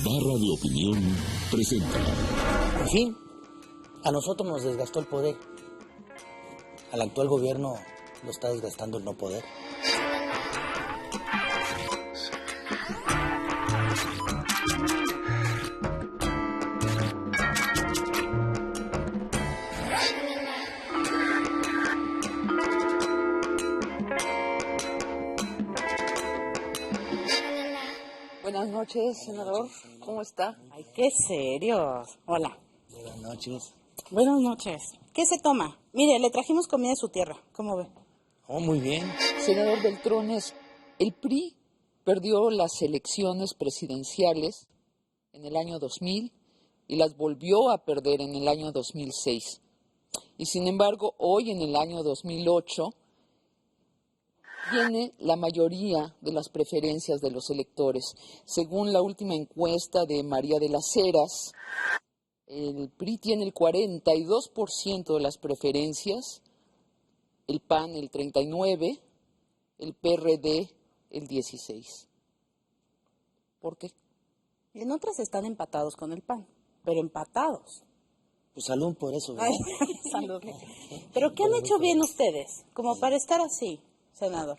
Barra de Opinión presenta. En fin, a nosotros nos desgastó el poder. Al actual gobierno lo está desgastando el no poder. Buenas noches, senador. ¿Cómo está? Ay, qué serios. Hola. Buenas noches. Buenas noches. ¿Qué se toma? Mire, le trajimos comida de su tierra. ¿Cómo ve? Oh, muy bien. Senador Beltrones, el PRI perdió las elecciones presidenciales en el año 2000 y las volvió a perder en el año 2006. Y sin embargo, hoy en el año 2008 tiene la mayoría de las preferencias de los electores. Según la última encuesta de María de las Heras, el PRI tiene el 42% de las preferencias, el PAN el 39%, el PRD el 16%. ¿Por qué? En otras están empatados con el PAN, pero empatados. Pues salud por eso, ¿verdad? Ay, salud. ¿Pero qué han hecho bien ustedes como para estar así, senador?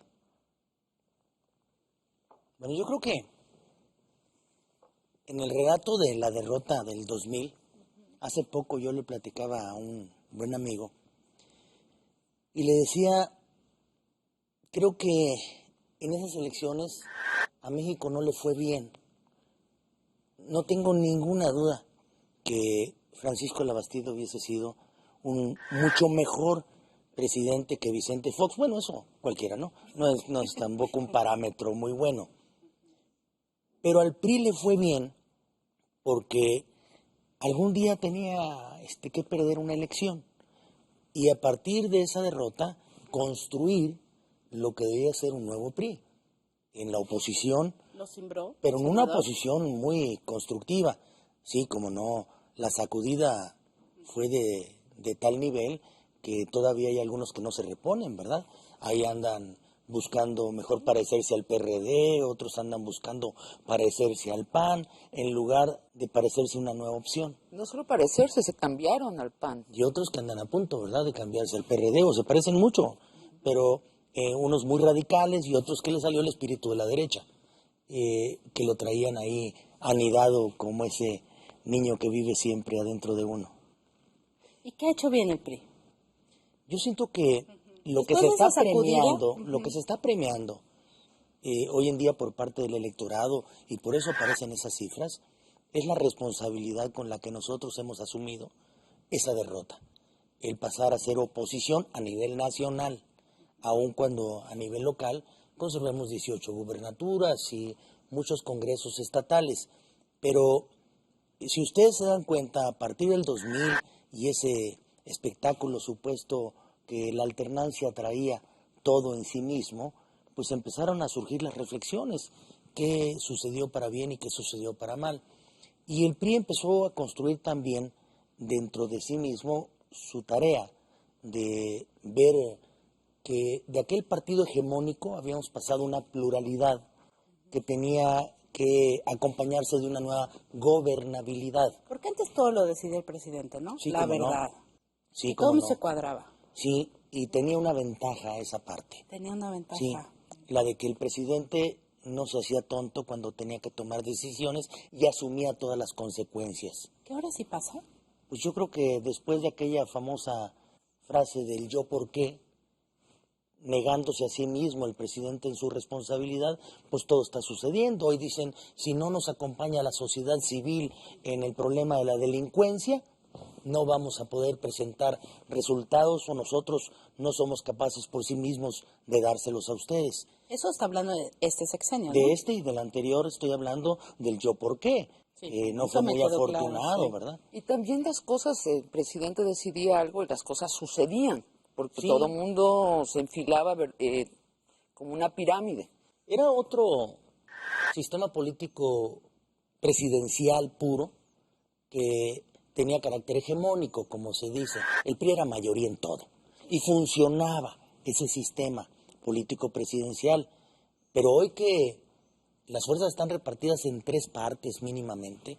Bueno, yo creo que en el relato de la derrota del 2000, hace poco yo le platicaba a un buen amigo y le decía, creo que en esas elecciones a México no le fue bien. No tengo ninguna duda que Francisco Labastida hubiese sido un mucho mejor presidente que Vicente Fox. Bueno, eso cualquiera, ¿no? No es tampoco un parámetro muy bueno. Pero al PRI le fue bien porque algún día tenía que perder una elección y a partir de esa derrota construir lo que debía ser un nuevo PRI en la oposición, ¿Lo cimbró, pero en senador? una oposición muy constructiva. Sí, como no, la sacudida fue de tal nivel que todavía hay algunos que no se reponen, ¿verdad? Ahí andan buscando mejor parecerse al PRD, otros andan buscando parecerse al PAN, en lugar de parecerse a una nueva opción. No solo parecerse, se cambiaron al PAN. Y otros que andan a punto, ¿verdad?, de cambiarse al PRD, o se parecen mucho, pero unos muy radicales y otros que les salió el espíritu de la derecha, que lo traían ahí anidado como ese niño que vive siempre adentro de uno. ¿Y qué ha hecho bien el PRI? Yo siento que lo que Después se de está esa sacudida, premiando, lo que se está premiando hoy en día por parte del electorado, y por eso aparecen esas cifras, es la responsabilidad con la que nosotros hemos asumido esa derrota. El pasar a ser oposición a nivel nacional, aun cuando a nivel local conservemos 18 gubernaturas y muchos congresos estatales. Pero si ustedes se dan cuenta, a partir del 2000 y ese espectáculo supuesto que la alternancia traía todo en sí mismo, pues empezaron a surgir las reflexiones, qué sucedió para bien y qué sucedió para mal. Y el PRI empezó a construir también dentro de sí mismo su tarea de ver que de aquel partido hegemónico habíamos pasado una pluralidad que tenía que acompañarse de una nueva gobernabilidad. Porque antes todo lo decidía el presidente, ¿no? Sí, La cómo no. verdad. Sí, Y todo cómo no. se cuadraba. Sí, y tenía una ventaja esa parte. Tenía una ventaja. Sí, la de que el presidente no se hacía tonto cuando tenía que tomar decisiones y asumía todas las consecuencias. ¿Qué ahora sí pasa? Pues yo creo que después de aquella famosa frase del yo por qué, negándose a sí mismo el presidente en su responsabilidad, pues todo está sucediendo. Hoy dicen, si no nos acompaña la sociedad civil en el problema de la delincuencia, no vamos a poder presentar resultados o nosotros no somos capaces por sí mismos de dárselos a ustedes. Eso está hablando de este sexenio, ¿no? De este y del anterior estoy hablando del yo por qué. Sí, No eso fue me muy quedó afortunado, claro, sí. ¿verdad? Y también las cosas, el presidente decidía algo y las cosas sucedían, porque Sí. todo el mundo se enfilaba como una pirámide. Era otro sistema político presidencial puro que tenía carácter hegemónico, como se dice. El PRI era mayoría en todo y funcionaba ese sistema político presidencial. Pero hoy que las fuerzas están repartidas en 3 partes mínimamente,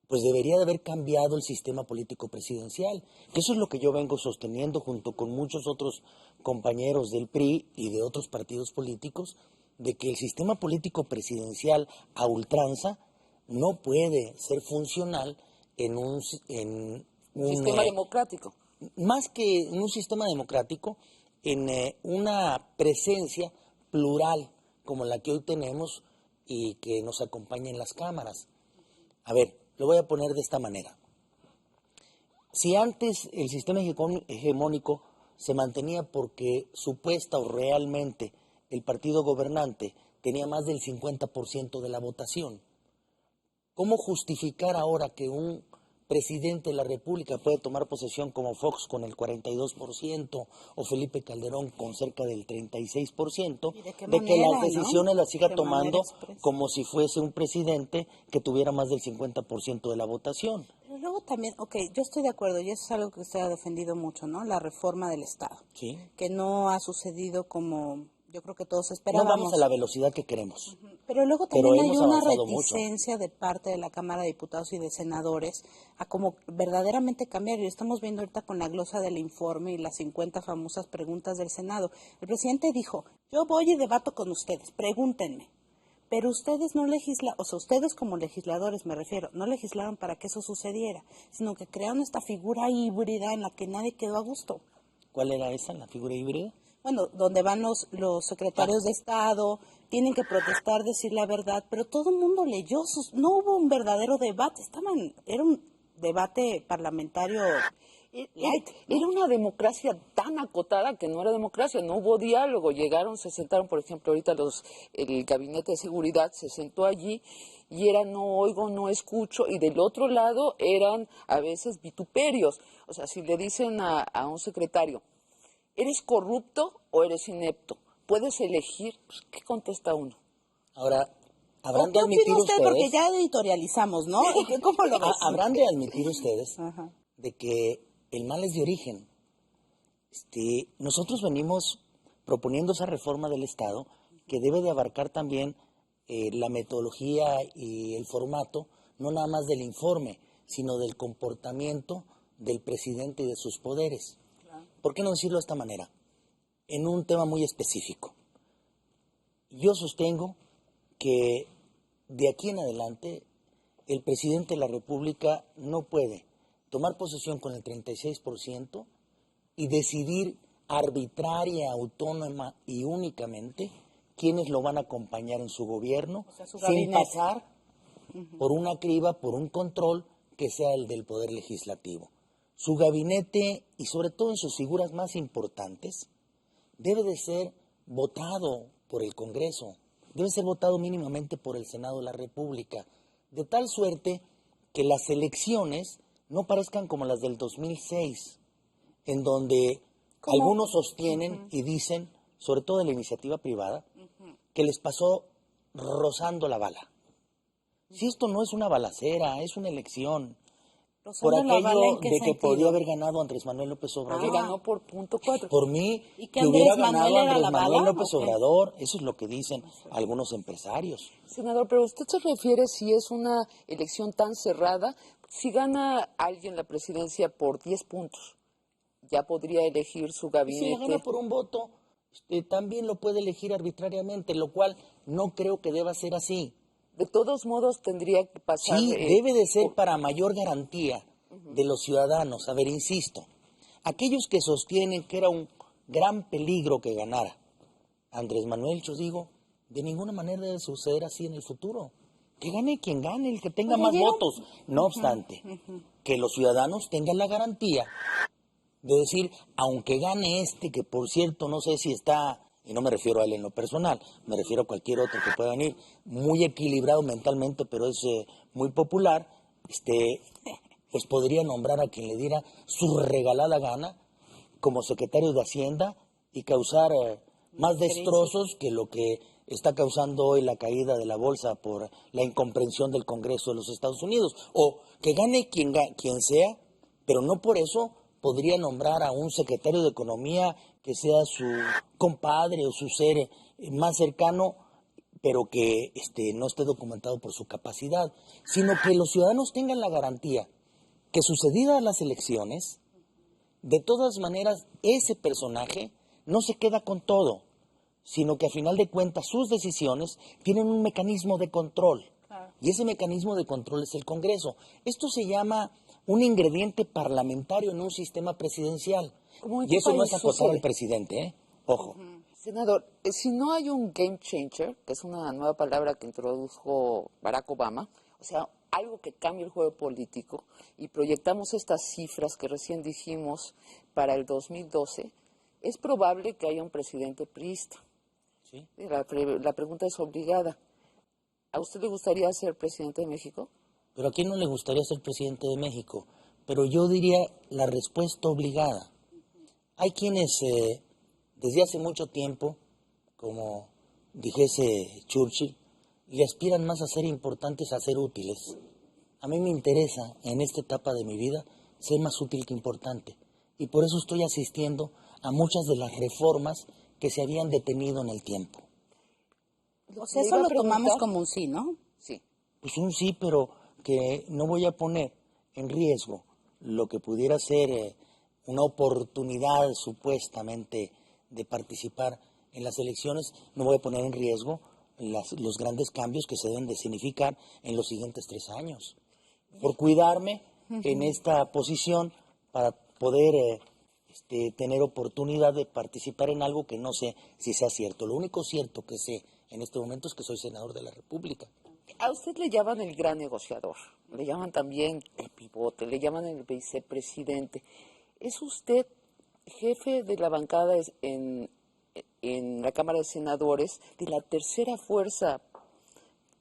pues debería de haber cambiado el sistema político presidencial. Que eso es lo que yo vengo sosteniendo junto con muchos otros compañeros del PRI y de otros partidos políticos, de que el sistema político presidencial a ultranza no puede ser funcional en un Sistema democrático. más que en un sistema democrático, en una presencia plural como la que hoy tenemos y que nos acompaña en las cámaras. A ver, lo voy a poner de esta manera. Si antes el sistema hegemónico se mantenía porque supuesta o realmente el partido gobernante tenía más del 50% de la votación, ¿cómo justificar ahora que un presidente de la República puede tomar posesión como Fox con el 42% o Felipe Calderón con cerca del 36%, ¿Y de qué de que manera, las decisiones no? las siga ¿De qué tomando manera expresa? como si fuese un presidente que tuviera más del 50% de la votación? Pero luego también, yo estoy de acuerdo, y eso es algo que usted ha defendido mucho, ¿no? La reforma del Estado, ¿Sí? que no ha sucedido como yo creo que todos No esperábamos. vamos a la velocidad que queremos. Pero luego Pero también hay hemos una avanzado mucho. reticencia de parte de la Cámara de Diputados y de Senadores a como verdaderamente cambiar. Y estamos viendo ahorita con la glosa del informe y las 50 famosas preguntas del Senado. El presidente dijo, yo voy y debato con ustedes, pregúntenme. Pero ustedes no legislaron, o sea, ustedes como legisladores me refiero, no legislaron para que eso sucediera, sino que crearon esta figura híbrida en la que nadie quedó a gusto. ¿Cuál era esa, la figura híbrida? Bueno, donde van los secretarios de Estado, tienen que protestar, decir la verdad, pero todo el mundo leyó, no hubo un verdadero debate, era un debate parlamentario light, ¿no? Era una democracia tan acotada que no era democracia, no hubo diálogo, se sentaron, por ejemplo, ahorita el gabinete de seguridad se sentó allí y era no oigo, no escucho, y del otro lado eran a veces vituperios. O sea, si le dicen a un secretario, ¿eres corrupto o eres inepto? Puedes elegir, pues, ¿qué contesta uno? Ahora, habrán ¿Qué de admitir opina usted? ustedes... Porque ya editorializamos, ¿no? ¿Cómo lo ves? Habrán de admitir ustedes Ajá. de que el mal es de origen. Nosotros venimos proponiendo esa reforma del Estado que debe de abarcar también la metodología y el formato, no nada más del informe, sino del comportamiento del presidente y de sus poderes. ¿Por qué no decirlo de esta manera? En un tema muy específico. Yo sostengo que de aquí en adelante el presidente de la República no puede tomar posesión con el 36% y decidir arbitraria, autónoma y únicamente quiénes lo van a acompañar en su gobierno, O sea, su sin gabinete. pasar por una criba, por un control que sea el del Poder Legislativo. Su gabinete, y sobre todo en sus figuras más importantes, debe de ser votado por el Congreso, debe ser votado mínimamente por el Senado de la República, de tal suerte que las elecciones no parezcan como las del 2006, en donde ¿Cómo? algunos sostienen y dicen, sobre todo de la iniciativa privada, que les pasó rozando la bala. Si esto no es una balacera, es una elección, por Rozando la bala, aquello ¿en qué de que sentido? podía haber ganado Andrés Manuel López Que Obrador. ganó por punto 4. Por mí, ¿Y que que Andrés hubiera Manuel ganado era Andrés la Manuel bala, López o qué? Obrador. Eso es lo que dicen algunos empresarios. Senador, pero usted se refiere si es una elección tan cerrada, si gana alguien la presidencia por 10 puntos, ya podría elegir su Y si le gabinete. gana por un voto, también lo puede elegir arbitrariamente, lo cual no creo que deba ser así. De todos modos tendría que pasar. Sí, debe de ser para mayor garantía de los ciudadanos. A ver, insisto, aquellos que sostienen que era un gran peligro que ganara Andrés Manuel, yo digo, de ninguna manera debe suceder así en el futuro. Que gane quien gane, el que tenga Pues más ayer- votos. No obstante, que los ciudadanos tengan la garantía de decir, aunque gane este, que por cierto no sé si está, y no me refiero a él en lo personal, me refiero a cualquier otro que pueda venir, muy equilibrado mentalmente, pero es muy popular, pues podría nombrar a quien le diera su regalada gana como secretario de Hacienda y causar más destrozos que lo que está causando hoy la caída de la bolsa por la incomprensión del Congreso de los Estados Unidos. O que gane quien sea, pero no por eso podría nombrar a un secretario de Economía que sea su compadre o su ser más cercano, pero que no esté documentado por su capacidad, sino que los ciudadanos tengan la garantía que sucedidas las elecciones, de todas maneras, ese personaje no se queda con todo, sino que a final de cuentas sus decisiones tienen un mecanismo de control. Claro. Y ese mecanismo de control es el Congreso. Esto se llama un ingrediente parlamentario en un sistema presidencial. ¿Cómo en Y qué eso no país es acosar sucede? al presidente, ¿eh? Ojo. Senador, si no hay un game changer, que es una nueva palabra que introdujo Barack Obama, o sea, algo que cambie el juego político, y proyectamos estas cifras que recién dijimos para el 2012, es probable que haya un presidente priista. ¿Sí? La pregunta es obligada. ¿A usted le gustaría ser presidente de México? Pero ¿a quién no le gustaría ser presidente de México? Pero yo diría la respuesta obligada. Hay quienes desde hace mucho tiempo, como dijese Churchill, le aspiran más a ser importantes a ser útiles. A mí me interesa, en esta etapa de mi vida, ser más útil que importante. Y por eso estoy asistiendo a muchas de las reformas que se habían detenido en el tiempo. O sea, Le eso iba a lo tomamos preguntar- como un sí, ¿no? Sí. Pues un sí, pero que no voy a poner en riesgo lo que pudiera ser una oportunidad supuestamente de participar en las elecciones, no voy a poner en riesgo los grandes cambios que se deben de significar en los siguientes 3 años. Por cuidarme en esta posición para poder tener oportunidad de participar en algo que no sé si sea cierto. Lo único cierto que sé en este momento es que soy senador de la República. A usted le llaman el gran negociador, le llaman también el pivote, le llaman el vicepresidente. ¿Es usted jefe de la bancada en la Cámara de Senadores de la tercera fuerza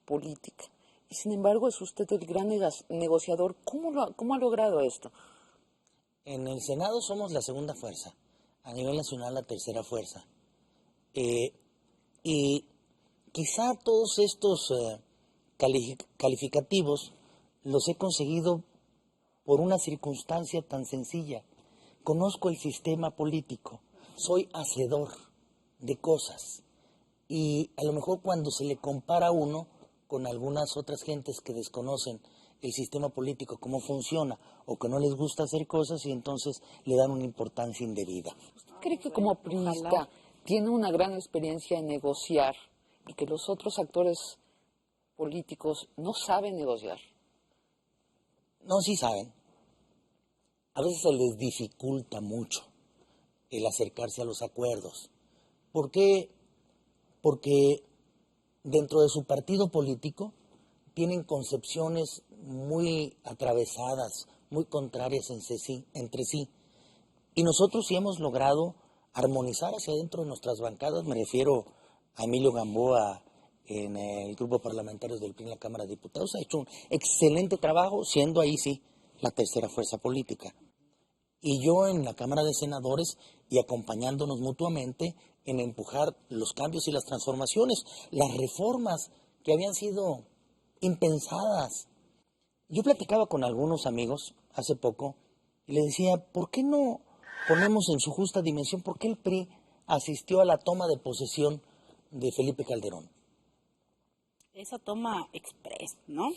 política? Y sin embargo es usted el gran negociador. ¿Cómo ha logrado esto? En el Senado somos la segunda fuerza, a nivel nacional la tercera fuerza. Y quizá todos estos calificativos los he conseguido por una circunstancia tan sencilla. Conozco el sistema político, soy hacedor de cosas y a lo mejor cuando se le compara a uno con algunas otras gentes que desconocen el sistema político, cómo funciona o que no les gusta hacer cosas y entonces le dan una importancia indebida. ¿Usted cree que como priista tiene una gran experiencia en negociar y que los otros actores políticos no saben negociar? No, sí saben. A veces se les dificulta mucho el acercarse a los acuerdos. ¿Por qué? Porque dentro de su partido político tienen concepciones muy atravesadas, muy contrarias entre sí. Y nosotros sí hemos logrado armonizar hacia adentro de nuestras bancadas. Me refiero a Emilio Gamboa en el grupo parlamentario del PRI en la Cámara de Diputados. Ha hecho un excelente trabajo, siendo ahí sí la tercera fuerza política. Y yo en la Cámara de Senadores y acompañándonos mutuamente en empujar los cambios y las transformaciones, las reformas que habían sido impensadas. Yo platicaba con algunos amigos hace poco y les decía, ¿por qué no ponemos en su justa dimensión por qué el PRI asistió a la toma de posesión de Felipe Calderón? Esa toma express, ¿no?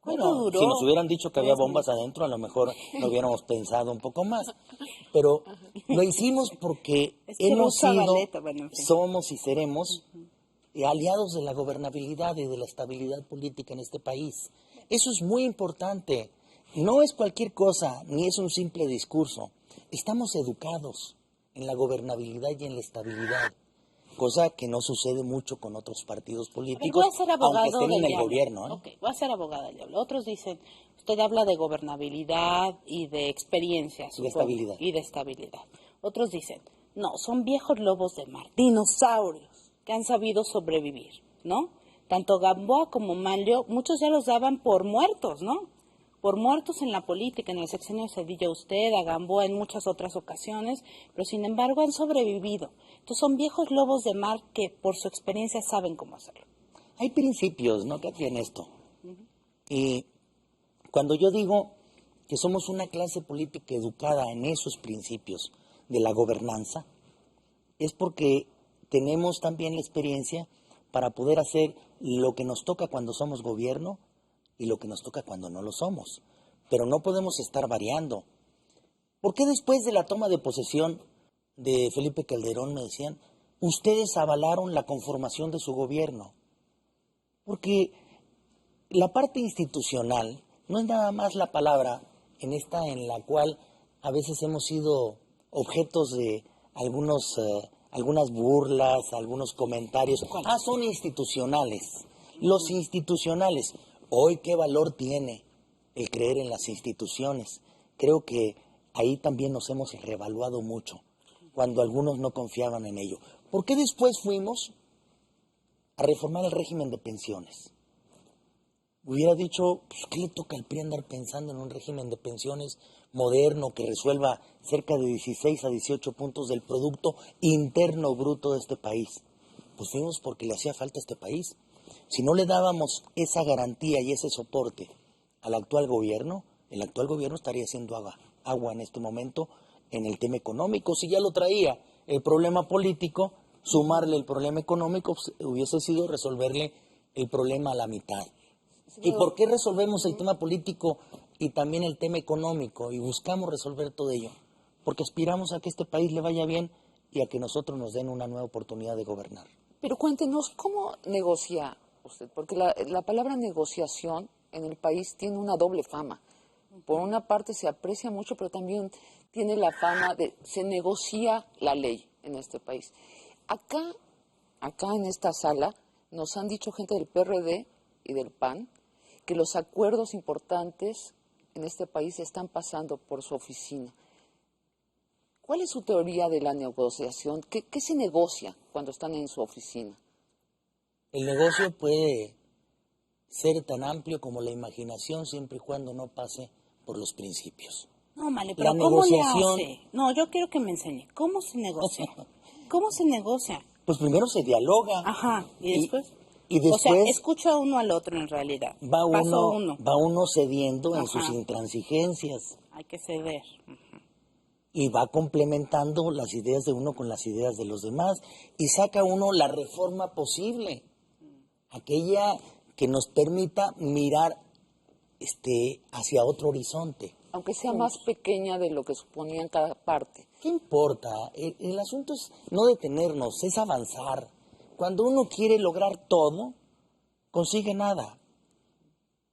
¿Cuánto Bueno, duró? si nos hubieran dicho que había 3 bombas meses. adentro, a lo mejor lo hubiéramos pensado un poco más. Pero lo hicimos porque Es que hemos Rosa sido, Valeta, bueno, en fin. somos y seremos aliados de la gobernabilidad y de la estabilidad política en este país. Eso es muy importante. No es cualquier cosa, ni es un simple discurso. Estamos educados en la gobernabilidad y en la estabilidad, cosa que no sucede mucho con otros partidos A ver, políticos, voy a ser abogado aunque estén del en el diablo. gobierno, ¿eh? Ok, voy a ser abogada del diablo. Otros dicen, usted habla de gobernabilidad y de experiencia, Y de supongo, estabilidad. y de estabilidad. Otros dicen, no, son viejos lobos de mar, dinosaurios que han sabido sobrevivir, ¿no? Tanto Gamboa como Manlio, muchos ya los daban por muertos, ¿no? Por muertos en la política, en el sexenio de Cedillo usted, a Gamboa en muchas otras ocasiones, pero sin embargo han sobrevivido. Entonces son viejos lobos de mar que por su experiencia saben cómo hacerlo. Hay principios, ¿no? Que tiene esto. Y cuando yo digo que somos una clase política educada en esos principios de la gobernanza, es porque tenemos también la experiencia para poder hacer lo que nos toca cuando somos gobierno y lo que nos toca cuando no lo somos. Pero no podemos estar variando. ¿Por qué después de la toma de posesión de Felipe Calderón me decían, ustedes avalaron la conformación de su gobierno? Porque la parte institucional no es nada más la palabra en la cual a veces hemos sido objetos de algunas burlas, algunos comentarios. Son institucionales. Los institucionales. Hoy, ¿qué valor tiene el creer en las instituciones? Creo que ahí también nos hemos reevaluado mucho, cuando algunos no confiaban en ello. ¿Por qué después fuimos a reformar el régimen de pensiones? Hubiera dicho, pues, ¿qué le toca al PRI andar pensando en un régimen de pensiones moderno que resuelva cerca de 16 a 18 puntos del Producto Interno Bruto de este país? Pues fuimos porque le hacía falta a este país. Si no le dábamos esa garantía y ese soporte al actual gobierno, el actual gobierno estaría haciendo agua en este momento en el tema económico. Si ya lo traía el problema político, sumarle el problema económico pues, hubiese sido resolverle el problema a la mitad. ¿Y por qué resolvemos el tema político y también el tema económico y buscamos resolver todo ello? Porque aspiramos a que este país le vaya bien y a que nosotros nos den una nueva oportunidad de gobernar. Pero cuéntenos, ¿cómo negocia usted? Porque la palabra negociación en el país tiene una doble fama. Por una parte se aprecia mucho, pero también tiene la fama de se negocia la ley en este país. Acá en esta sala, nos han dicho gente del PRD y del PAN que los acuerdos importantes en este país están pasando por su oficina. ¿Cuál es su teoría de la negociación? ¿Qué se negocia cuando están en su oficina? El negocio puede ser tan amplio como la imaginación siempre y cuando no pase por los principios. No, Male, pero La ¿cómo le negociación, hace? No, yo quiero que me enseñe. ¿Cómo se negocia? ¿Cómo se negocia? pues primero se dialoga. Ajá, ¿y después? Y después O sea, escucha uno al otro en realidad. va Paso uno. uno cediendo en sus Ajá. intransigencias Hay que ceder. y va complementando las ideas de uno con las ideas de los demás y saca uno la reforma posible, aquella que nos permita mirar hacia otro horizonte. Aunque sea más pequeña de lo que suponía en cada parte. ¿Qué importa? El asunto es no detenernos, es avanzar. Cuando uno quiere lograr todo, consigue nada.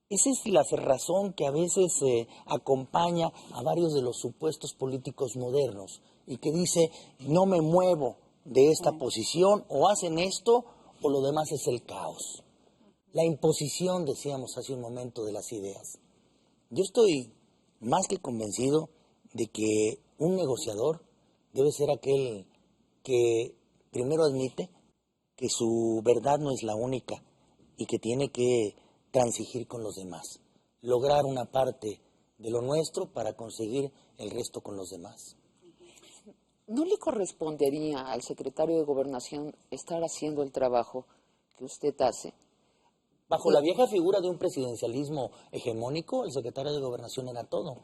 Esa es la cerrazón que a veces acompaña a varios de los supuestos políticos modernos y que dice, no me muevo de esta posición, o hacen esto o lo demás es el caos. La imposición, decíamos hace un momento, de las ideas. Yo estoy más que convencido de que un negociador debe ser aquel que primero admite que su verdad no es la única y que tiene que transigir con los demás, lograr una parte de lo nuestro para conseguir el resto con los demás. ¿No le correspondería al secretario de Gobernación estar haciendo el trabajo que usted hace? Bajo la vieja figura de un presidencialismo hegemónico, el secretario de Gobernación era todo,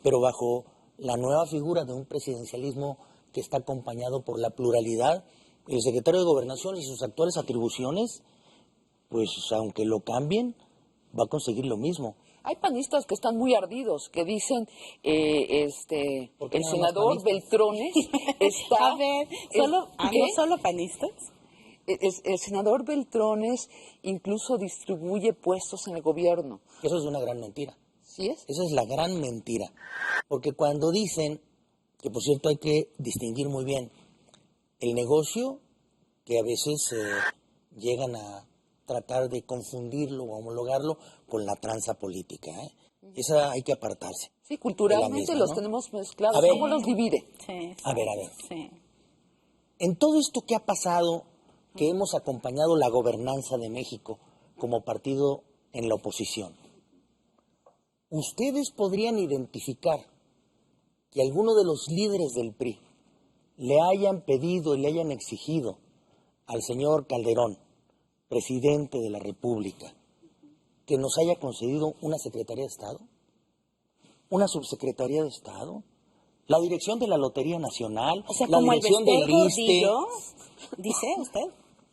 pero bajo la nueva figura de un presidencialismo que está acompañado por la pluralidad, el secretario de Gobernación y sus actuales atribuciones, pues aunque lo cambien, va a conseguir lo mismo. Hay panistas que están muy ardidos, que dicen, ¿Por qué el nada más senador panistas? Beltrones está... A ver, ¿qué? ¿no solo panistas? El senador Beltrones incluso distribuye puestos en el gobierno. Eso es una gran mentira. ¿Sí es? Esa es la gran mentira. Porque cuando dicen, que por cierto hay que distinguir muy bien, el negocio, que a veces llegan a tratar de confundirlo o homologarlo con la tranza política. Esa hay que apartarse. Sí, culturalmente misma, los ¿no? tenemos mezclados. A ver. ¿Cómo los divide? Sí. A ver. Sí. En todo esto que ha pasado, que hemos acompañado la gobernanza de México como partido en la oposición, ¿ustedes podrían identificar que alguno de los líderes del PRI le hayan pedido y le hayan exigido al señor Calderón, presidente de la República, que nos haya concedido una Secretaría de Estado, una Subsecretaría de Estado, la dirección de la Lotería Nacional, O sea, la como el dirección del Bester ISSSTE? Gordillo, dice usted.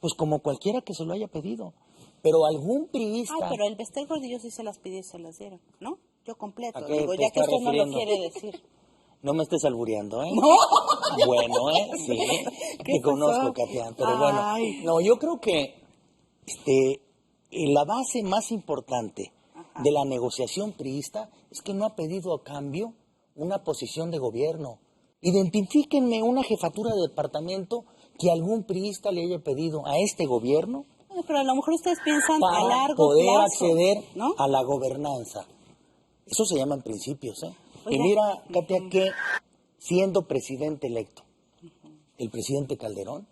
Pues como cualquiera que se lo haya pedido. Pero algún priista... Ay, pero el Bester Gordillo sí se las pidió y se las dieron, ¿no? Yo completo, ¿A qué digo, te ya que estás usted no lo refiriendo? quiere decir. No me estés albureando, ¿eh? No. Bueno, sí, ¿Qué te conozco, pasó? Katia, pero Ay. bueno. No, yo creo que la base más importante de la negociación priista es que no ha pedido a cambio una posición de gobierno. Identifíquenme una jefatura de departamento que algún priista le haya pedido a este gobierno Bueno, pero a lo mejor ustedes piensan a para largo poder plazo, acceder ¿no? a la gobernanza. Eso se llaman principios, ¿eh? Y Oiga. mira, Katia, que siendo presidente electo, el presidente Calderón,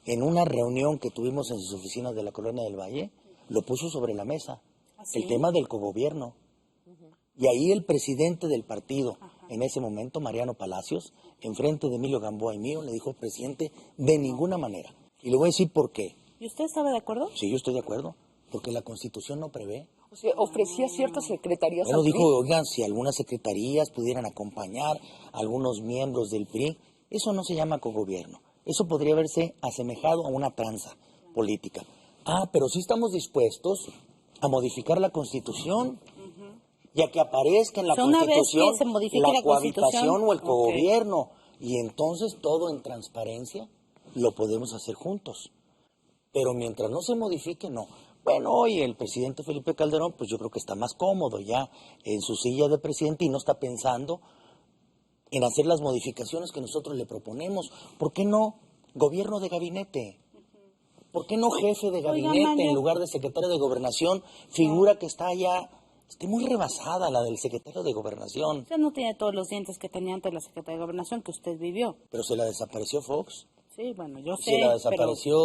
en una reunión que tuvimos en sus oficinas de la Colonia del Valle, lo puso sobre la mesa, ¿Ah, sí? el tema del cogobierno. Y ahí el presidente del partido, en ese momento, Mariano Palacios, enfrente de Emilio Gamboa y mío, le dijo, presidente, de ninguna manera. Y le voy a decir por qué. ¿Y usted estaba de acuerdo? Sí, yo estoy de acuerdo, porque la Constitución no prevé. O sea, ofrecía ciertas secretarías Bueno, al PRI. dijo, oigan, si algunas secretarías pudieran acompañar a algunos miembros del PRI, eso no se llama cogobierno. Eso podría haberse asemejado a una tranza política. Ah, pero sí estamos dispuestos a modificar la Constitución, ya que aparezca en la O sea, una vez Constitución que se modifique la cohabitación Constitución, o el ok. cogobierno. Y entonces todo en transparencia lo podemos hacer juntos. Pero mientras no se modifique, no. Bueno, hoy el presidente Felipe Calderón, pues yo creo que está más cómodo ya en su silla de presidente y no está pensando en hacer las modificaciones que nosotros le proponemos. ¿Por qué no gobierno de gabinete? ¿Por qué no jefe de gabinete Mario. en lugar de secretario de gobernación? Figura que está ya muy rebasada la del secretario de gobernación. Usted no tiene todos los dientes que tenía antes la Secretaría de Gobernación que usted vivió. Pero se la desapareció Fox. Sí, bueno, yo sé, Se la pero desapareció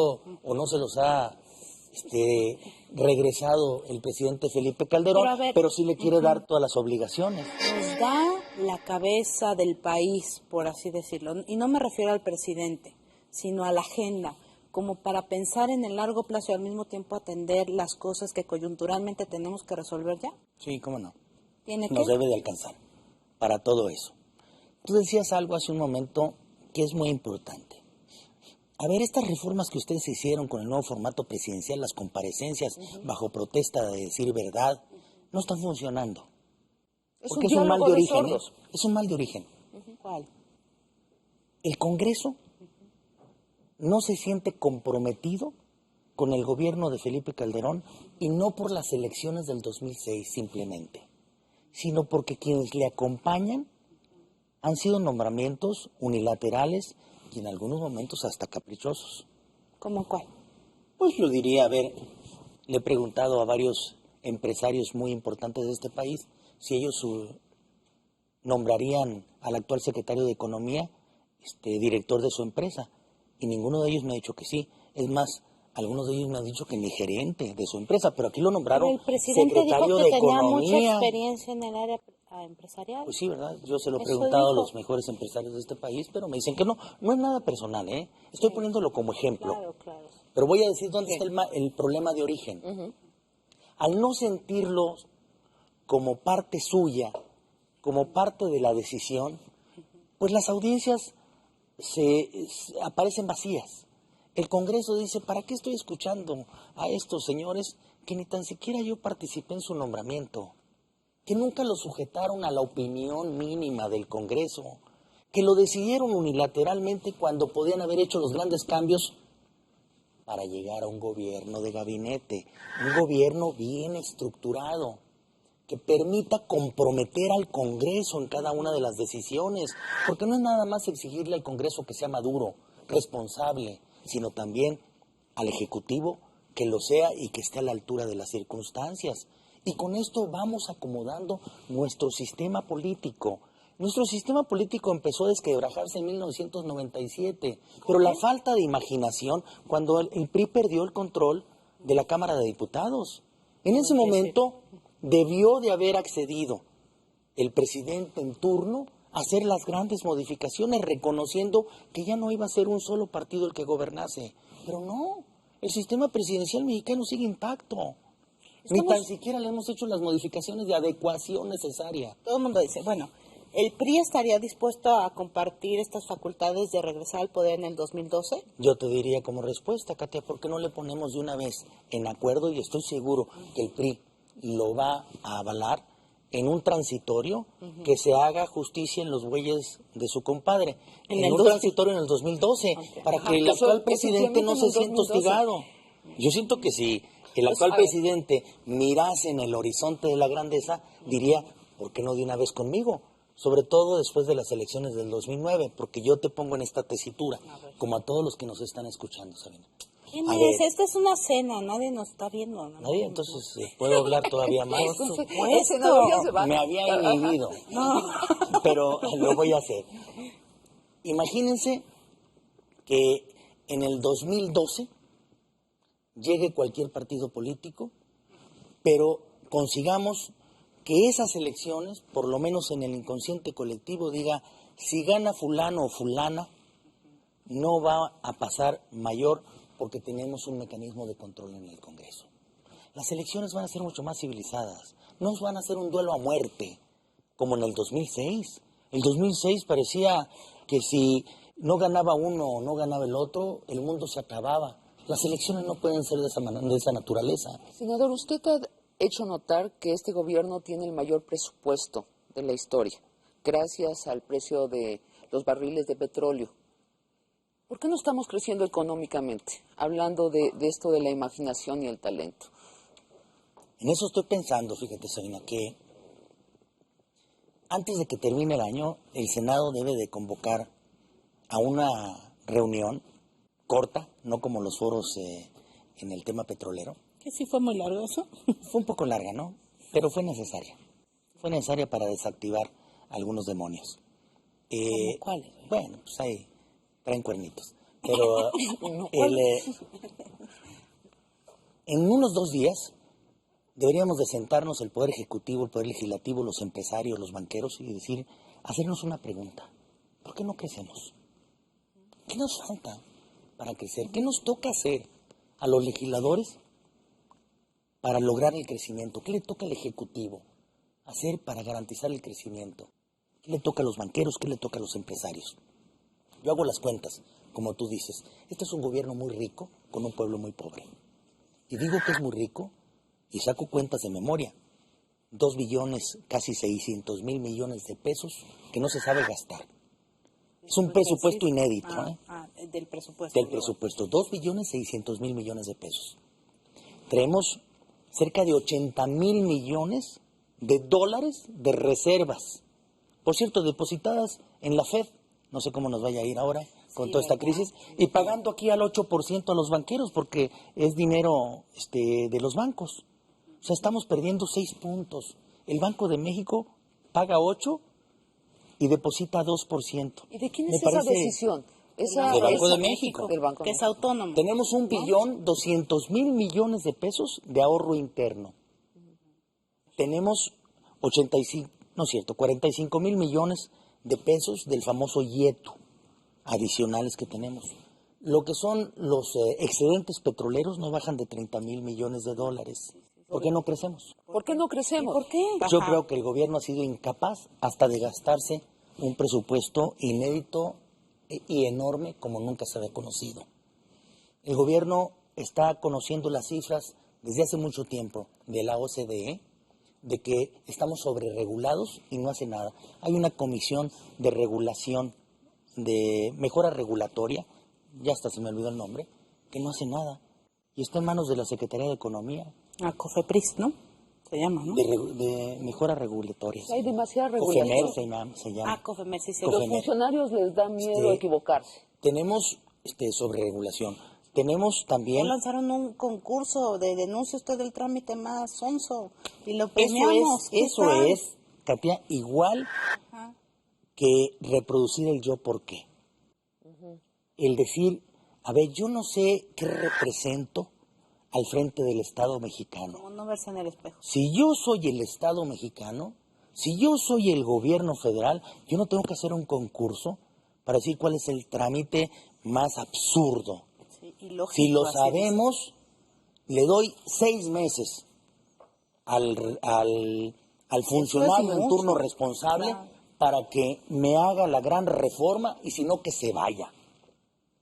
o no se los ha regresado el presidente Felipe Calderón, Pero a ver, pero sí le quiere dar todas las obligaciones. nos da la cabeza del país, por así decirlo, y no me refiero al presidente, sino a la agenda, como para pensar en el largo plazo y al mismo tiempo atender las cosas que coyunturalmente tenemos que resolver ya. Sí, cómo no. ¿Tiene que? Nos debe de alcanzar para todo eso. Tú decías algo hace un momento que es muy importante. A ver, estas reformas que ustedes hicieron con el nuevo formato presidencial, las comparecencias bajo protesta de decir verdad, no están funcionando. Porque es un mal de origen. Es un mal de origen. ¿Cuál? El Congreso no se siente comprometido con el gobierno de Felipe Calderón y no por las elecciones del 2006 simplemente, sino porque quienes le acompañan han sido nombramientos unilaterales y en algunos momentos hasta caprichosos. ¿Cómo cuál? Pues yo diría, a ver, le he preguntado a varios empresarios muy importantes de este país si ellos nombrarían al actual secretario de Economía director de su empresa. Y ninguno de ellos me ha dicho que sí. Es más, algunos de ellos me han dicho que ni gerente de su empresa, pero aquí lo nombraron Pero el presidente secretario dijo que de tenía mucha Economía. experiencia en el área empresarial. Pues sí, ¿verdad? Yo se lo he Eso preguntado a dijo. los mejores empresarios de este país, pero me dicen que no. No es nada personal, ¿eh? Estoy poniéndolo como ejemplo. Claro, claro. Pero voy a decir dónde está el problema de origen. Al no sentirlos como parte suya, como parte de la decisión, pues las audiencias aparecen vacías. El Congreso dice, ¿para qué estoy escuchando a estos señores que ni tan siquiera yo participé en su nombramiento? Que nunca lo sujetaron a la opinión mínima del Congreso, que lo decidieron unilateralmente cuando podían haber hecho los grandes cambios para llegar a un gobierno de gabinete, un gobierno bien estructurado, que permita comprometer al Congreso en cada una de las decisiones, porque no es nada más exigirle al Congreso que sea maduro, responsable, sino también al Ejecutivo que lo sea y que esté a la altura de las circunstancias. Y con esto vamos acomodando nuestro sistema político. Nuestro sistema político empezó a desquebrajarse en 1997, pero la falta de imaginación cuando el PRI perdió el control de la Cámara de Diputados. En ese momento debió de haber accedido el presidente en turno a hacer las grandes modificaciones, reconociendo que ya no iba a ser un solo partido el que gobernase. Pero no, el sistema presidencial mexicano sigue intacto. Ni tan siquiera le hemos hecho las modificaciones de adecuación necesaria. Todo el mundo dice, bueno, ¿El PRI estaría dispuesto a compartir estas facultades de regresar al poder en el 2012? Yo te diría como respuesta, Katia, ¿por qué no le ponemos de una vez en acuerdo? Y estoy seguro que el PRI lo va a avalar en un transitorio que se haga justicia en los bueyes de su compadre. En un transitorio en el 2012, para que el actual presidente no se sienta hostigado. Yo siento que si el actual presidente mirase en el horizonte de la grandeza, diría, ¿por qué no de una vez conmigo? Sobre todo después de las elecciones del 2009, porque yo te pongo en esta tesitura, como a todos los que nos están escuchando, Sabina. ¿Quién es? Esta es una cena, nadie nos está viendo. Nadie, entonces puedo hablar todavía más. Me había inhibido, pero lo voy a hacer. Imagínense que en el 2012 llegue cualquier partido político, pero consigamos que esas elecciones, por lo menos en el inconsciente colectivo, diga, si gana fulano o fulana, no va a pasar mayor porque tenemos un mecanismo de control en el Congreso. Las elecciones van a ser mucho más civilizadas, no van a ser un duelo a muerte, como en el 2006. El 2006 parecía que si no ganaba uno o no ganaba el otro, el mundo se acababa. Las elecciones no pueden ser de esa naturaleza. Senador, usted ha hecho notar que este gobierno tiene el mayor presupuesto de la historia, gracias al precio de los barriles de petróleo. ¿Por qué no estamos creciendo económicamente? Hablando de esto de la imaginación y el talento. En eso estoy pensando, fíjate, Sabina, que antes de que termine el año, el Senado debe de convocar a una reunión corta, no como los foros en el tema petrolero. ¿Que sí fue muy largo eso? Fue un poco larga, ¿no? Pero fue necesaria. Fue necesaria para desactivar algunos demonios. ¿Cómo cuáles? Bueno, pues ahí traen cuernitos. Pero en unos 2 días deberíamos de sentarnos el Poder Ejecutivo, el Poder Legislativo, los empresarios, los banqueros y decir, hacernos una pregunta. ¿Por qué no crecemos? ¿Qué nos falta para crecer? ¿Qué nos toca hacer a los legisladores para lograr el crecimiento? ¿Qué le toca al Ejecutivo hacer para garantizar el crecimiento? ¿Qué le toca a los banqueros? ¿Qué le toca a los empresarios? Yo hago las cuentas, como tú dices. Este es un gobierno muy rico con un pueblo muy pobre. Y digo que es muy rico y saco cuentas de memoria. 2 billones, casi 600 mil millones de pesos que no se sabe gastar. Es un presupuesto inédito. Del presupuesto. Del presupuesto, 2 billones 600 mil millones de pesos. Traemos cerca de 80 mil millones de dólares de reservas. Por cierto, depositadas en la Fed. No sé cómo nos vaya a ir ahora con toda esta crisis. Y pagando aquí al 8% a los banqueros porque es dinero de los bancos. O sea, estamos perdiendo 6 puntos. El Banco de México paga 8 y deposita 2%. ¿Y de quién es esa decisión? Del Banco de México. Del Banco que es autónomo. Tenemos 1.200.000 millones de pesos de ahorro interno. Tenemos 45 mil millones de pesos del famoso IETU adicionales que tenemos. Lo que son los excedentes petroleros no bajan de 30 mil millones de dólares. ¿Por qué no crecemos? ¿Por qué no crecemos? ¿Por qué? Yo creo que el gobierno ha sido incapaz hasta de gastarse un presupuesto inédito y enorme como nunca se había conocido. El gobierno está conociendo las cifras desde hace mucho tiempo de la OCDE, de que estamos sobreregulados y no hace nada. Hay una comisión de regulación, de mejora regulatoria, ya hasta se me olvidó el nombre, que no hace nada. Y está en manos de la Secretaría de Economía. COFEPRIS, ¿no? Se llama, ¿no? De mejora regulatoria. Hay demasiada regulación. COFEMER se llama. COFEMER, sí, sí. Los funcionarios les da miedo a equivocarse. Tenemos sobreregulación. Tenemos también... lanzaron un concurso de denuncia usted del trámite más sonso y lo premiamos. Eso es, Katia, igual que reproducir el yo por qué. El decir, a ver, yo no sé qué represento al frente del Estado mexicano. Como no verse en el espejo. Si yo soy el Estado mexicano, si yo soy el gobierno federal, yo no tengo que hacer un concurso para decir cuál es el trámite más absurdo. Sí, ilógico, si lo sabemos, le doy 6 meses al funcionario en turno responsable para que me haga la gran reforma y si no que se vaya.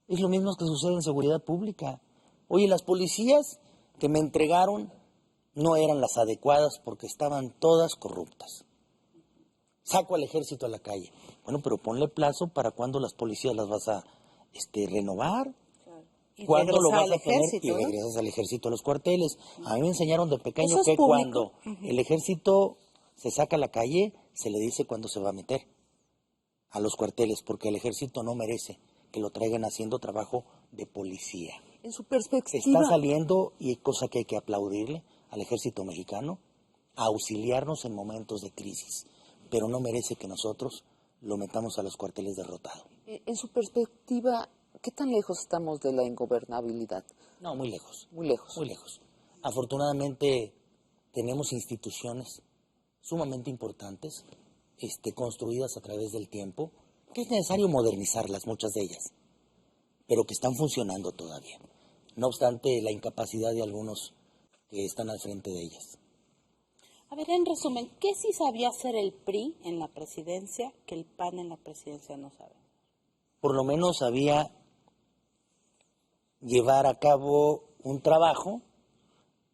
Es lo mismo que sucede en seguridad pública. Oye, las policías que me entregaron no eran las adecuadas porque estaban todas corruptas. Saco al ejército a la calle. Bueno, pero ponle plazo para cuándo las policías las vas a renovar. Y ¿Cuándo lo regresar vas a al poner? ejército, Y ¿no? regresas al ejército a los cuarteles. A mí me enseñaron de pequeño ¿Eso es que público? cuando el ejército se saca a la calle, se le dice cuándo se va a meter a los cuarteles, porque el ejército no merece que lo traigan haciendo trabajo de policía. En su Está perspectiva, saliendo, y cosa que hay que aplaudirle al ejército mexicano, a auxiliarnos en momentos de crisis, pero no merece que nosotros lo metamos a los cuarteles derrotado. en su perspectiva, ¿qué tan lejos estamos de la ingobernabilidad? No, muy lejos. Muy lejos. Muy lejos. Afortunadamente tenemos instituciones sumamente importantes, construidas a través del tiempo, que es necesario modernizarlas, muchas de ellas, pero que están funcionando todavía. No obstante la incapacidad de algunos que están al frente de ellas. A ver, en resumen, ¿qué sí sabía hacer el PRI en la presidencia que el PAN en la presidencia no sabe? Por lo menos sabía llevar a cabo un trabajo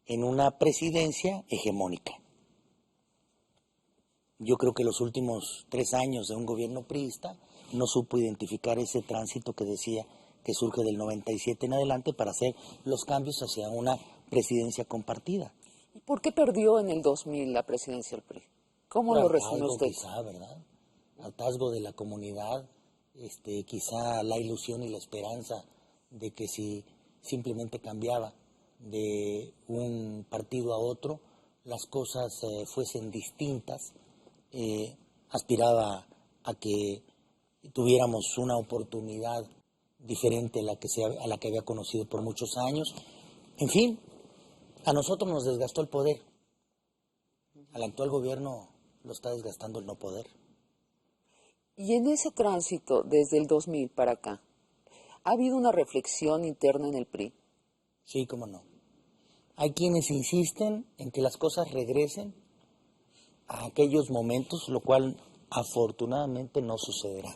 en una presidencia hegemónica. Yo creo que los últimos 3 años de un gobierno priista no supo identificar ese tránsito que decía que surge del 97 en adelante para hacer los cambios hacia una presidencia compartida. ¿Y por qué perdió en el 2000 la presidencia del PRI? ¿Cómo lo resume Hartazgo, usted? quizá, ¿verdad? Hartazgo de la comunidad, quizá la ilusión y la esperanza de que si simplemente cambiaba de un partido a otro, las cosas fuesen distintas. Aspiraba a que tuviéramos una oportunidad diferente a la que había conocido por muchos años. En fin, a nosotros nos desgastó el poder. Al actual gobierno lo está desgastando el no poder. Y en ese tránsito, desde el 2000 para acá, ¿ha habido una reflexión interna en el PRI? Sí, cómo no. Hay quienes insisten en que las cosas regresen a aquellos momentos, lo cual afortunadamente no sucederá.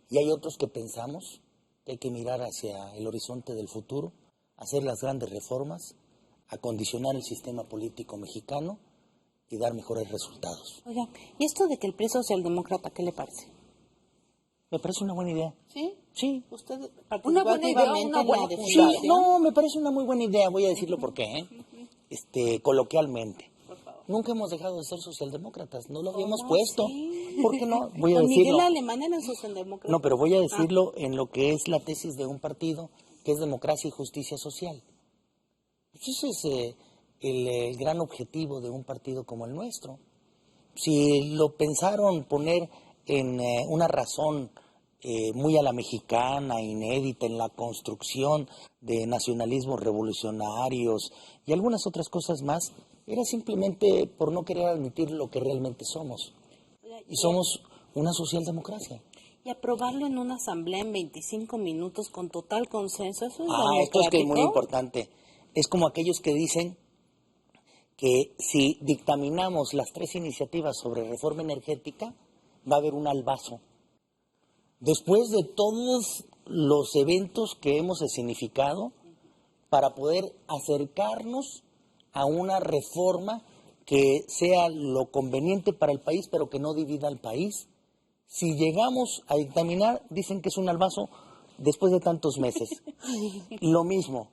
Y hay otros que pensamos que hay que mirar hacia el horizonte del futuro, hacer las grandes reformas, acondicionar el sistema político mexicano y dar mejores resultados. Oiga, ¿y esto de que el PRI es socialdemócrata, qué le parece? Me parece una buena idea. ¿Sí? Sí. ¿Usted Una participó buena idea, activamente una en buena la Sí, definición? no, me parece una muy buena idea, voy a decirlo por qué, coloquialmente. Por favor. Nunca hemos dejado de ser socialdemócratas, no lo habíamos ¿Cómo puesto. así? ¿Por qué no? Voy a Con decirlo. Miguel Alemán eran socialdemócratas. No, pero voy a decirlo en lo que es la tesis de un partido, que es democracia y justicia social. Pues ese es el gran objetivo de un partido como el nuestro. Si lo pensaron poner en una razón muy a la mexicana, inédita, en la construcción de nacionalismos revolucionarios y algunas otras cosas más, era simplemente por no querer admitir lo que realmente somos. Y somos una socialdemocracia. Y aprobarlo en una asamblea en 25 minutos con total consenso, ¿eso es Esto es que es muy democrático? importante. Es como aquellos que dicen que si dictaminamos las 3 iniciativas sobre reforma energética, va a haber un albazo. Después de todos los eventos que hemos escenificado para poder acercarnos a una reforma que sea lo conveniente para el país, pero que no divida al país, si llegamos a dictaminar, dicen que es un albazo después de tantos meses. Lo mismo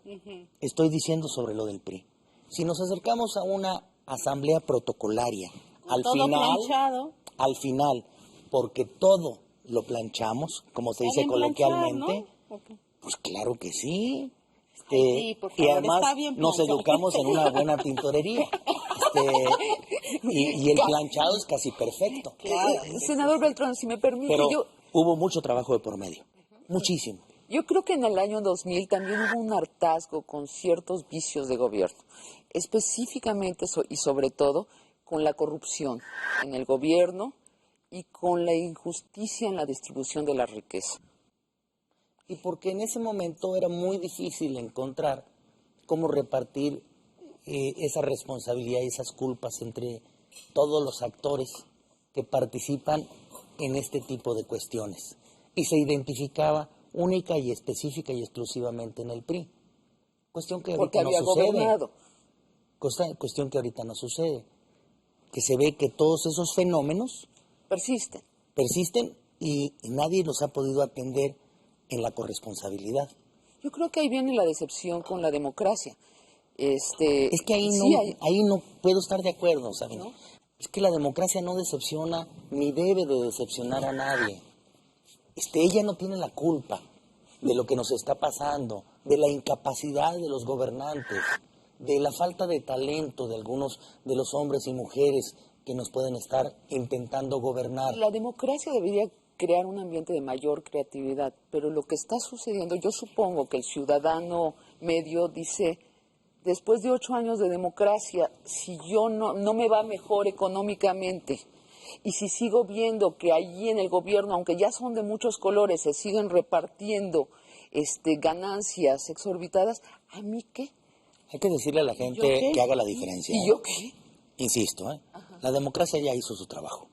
estoy diciendo sobre lo del PRI. Si nos acercamos a una asamblea protocolaria, Todo planchado. al final, porque todo lo planchamos, como se Está dice bien planchar, coloquialmente, ¿no? Ok. pues claro que sí. Ay, sí, por Y favor, además está bien nos planchado. educamos en una buena tintorería. Y el planchado es casi perfecto. Claro. Senador Beltrán, si me permite, Pero yo hubo mucho trabajo de por medio. Muchísimo. creo que en el año 2000 también hubo un hartazgo con ciertos vicios de gobierno, específicamente y sobre todo con la corrupción en el gobierno y con la injusticia en la distribución de la riqueza. Y porque en ese momento era muy difícil encontrar cómo repartir esa responsabilidad y esas culpas entre todos los actores que participan en este tipo de cuestiones y se identificaba única y específica y exclusivamente en el PRI. Cuestión que Porque ahorita no había sucede. gobernado. Cuestión que ahorita no sucede. Que se ve que todos esos fenómenos Persisten. persisten y nadie los ha podido atender en la corresponsabilidad. Yo creo que ahí viene la decepción con la democracia. Es que ahí sí no, hay- ahí no puedo estar de acuerdo, ¿saben? ¿No? Es que la democracia no decepciona ni debe de decepcionar a nadie. Ella no tiene la culpa de lo que nos está pasando, de la incapacidad de los gobernantes, de la falta de talento de algunos de los hombres y mujeres que nos pueden estar intentando gobernar. La democracia debería crear un ambiente de mayor creatividad, pero lo que está sucediendo, yo supongo que el ciudadano medio dice, después de 8 años de democracia, si yo no me va mejor económicamente, y si sigo viendo que allí en el gobierno, aunque ya son de muchos colores, se siguen repartiendo ganancias exorbitadas, ¿a mí qué? Hay que decirle a la yo gente qué? que haga la diferencia. ¿Y yo qué? Insisto, la democracia ya hizo su trabajo.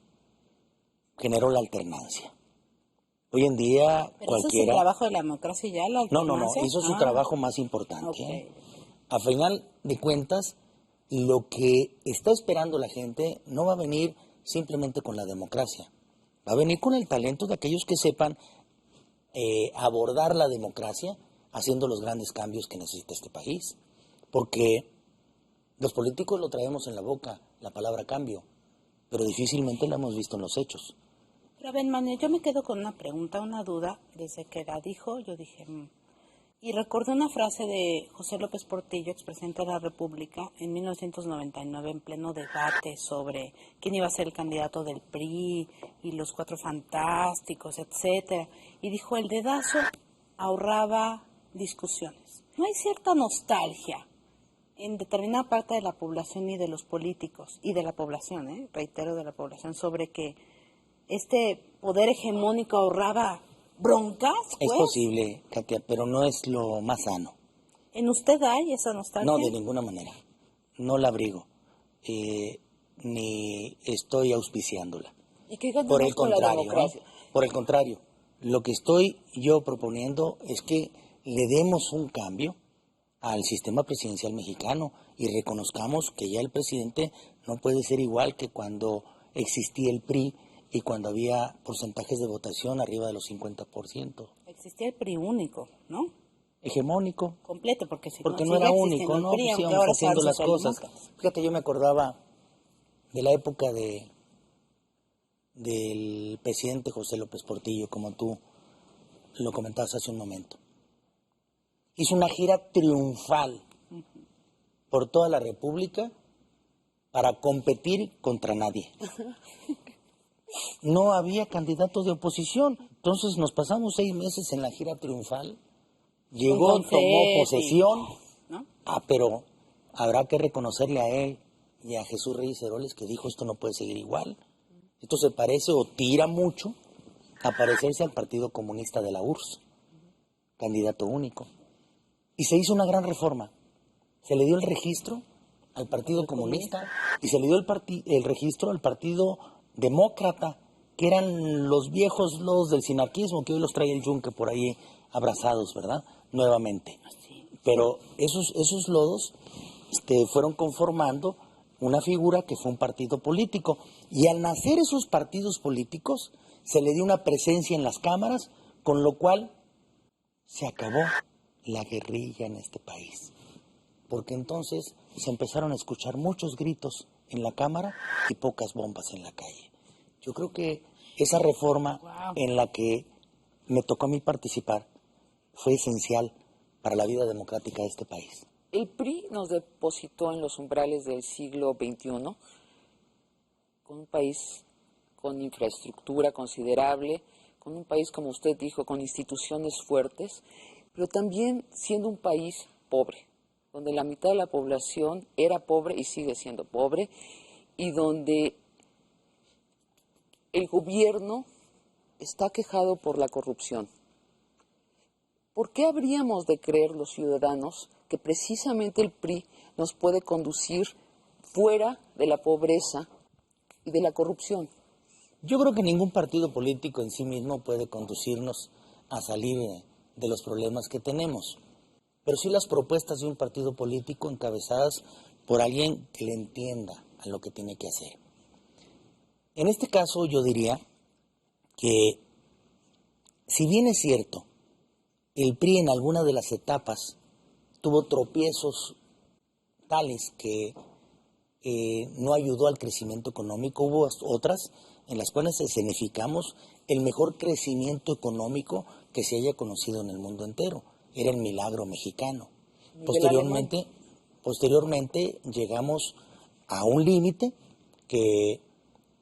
Generó la alternancia. Hoy en día Pero ese es el cualquiera... trabajo de la democracia ya, la No, alternancia. hizo su trabajo más importante. Ok. A final de cuentas, lo que está esperando la gente no va a venir simplemente con la democracia. Va a venir con el talento de aquellos que sepan abordar la democracia haciendo los grandes cambios que necesita este país. Porque los políticos lo traemos en la boca, la palabra cambio, pero difícilmente la hemos visto en los hechos. Pero a ver, Manuel, yo me quedo con una pregunta, una duda. Desde que la dijo, yo dije... Y recordé una frase de José López Portillo, expresidente de la República, en 1999, en pleno debate sobre quién iba a ser el candidato del PRI y los Cuatro Fantásticos, etcétera. Y dijo, el dedazo ahorraba discusiones. ¿No hay cierta nostalgia en determinada parte de la población y de los políticos, y de la población, reitero, de la población, sobre que este poder hegemónico ahorraba broncas? Es Pues, posible, Katia, pero no es lo más sano. ¿en usted hay esa nostalgia? No, de ninguna manera. No la abrigo, ni estoy auspiciándola. ¿Y qué Por ganamos el con la contrario, democracia? por el contrario, lo que estoy yo proponiendo es que le demos un cambio al sistema presidencial mexicano y reconozcamos que ya el presidente no puede ser igual que cuando existía el PRI y cuando había porcentajes de votación arriba de los 50%. Existía el PRI único, ¿no? Hegemónico, Completo, porque si porque no sigue era existiendo único, el ¿no? PRI, Pues aunque íbamos ahora haciendo sean las cosas. socialdemócratas. Fíjate, yo me acordaba de la época del presidente José López Portillo, como tú lo comentabas hace un momento. Hizo una gira triunfal por toda la República para competir contra nadie. No había candidatos de oposición, entonces nos pasamos 6 meses en la gira triunfal. Llegó, Con confeti, tomó posesión, ¿no? pero habrá que reconocerle a él y a Jesús Reyes Heroles que dijo esto no puede seguir igual. Esto se parece o tira mucho a parecerse al Partido Comunista de la URSS, candidato único. Y se hizo una gran reforma. Se le dio el registro al Partido Comunista y se le dio el registro al Partido Demócrata, que eran los viejos lodos del sinarquismo, que hoy los trae el Yunque por ahí abrazados, ¿verdad? Nuevamente. Pero esos lodos fueron conformando una figura que fue un partido político. Y al nacer esos partidos políticos, se le dio una presencia en las cámaras, con lo cual se acabó la guerrilla en este país. Porque entonces se empezaron a escuchar muchos gritos en la Cámara y pocas bombas en la calle. Yo creo que esa reforma en la que me tocó a mí participar fue esencial para la vida democrática de este país. El PRI nos depositó en los umbrales del siglo XXI con un país con infraestructura considerable, con un país, como usted dijo, con instituciones fuertes, pero también siendo un país pobre, donde la mitad de la población era pobre y sigue siendo pobre, y donde el gobierno está quejado por la corrupción. ¿Por qué habríamos de creer los ciudadanos que precisamente el PRI nos puede conducir fuera de la pobreza y de la corrupción? Yo creo que ningún partido político en sí mismo puede conducirnos a salir de los problemas que tenemos, pero sí las propuestas de un partido político encabezadas por alguien que le entienda a lo que tiene que hacer. En este caso yo diría que, si bien es cierto, el PRI en alguna de las etapas tuvo tropiezos tales que no ayudó al crecimiento económico, hubo otras en las cuales escenificamos el mejor crecimiento económico que se haya conocido en el mundo entero. Era el milagro mexicano. Posteriormente llegamos a un límite que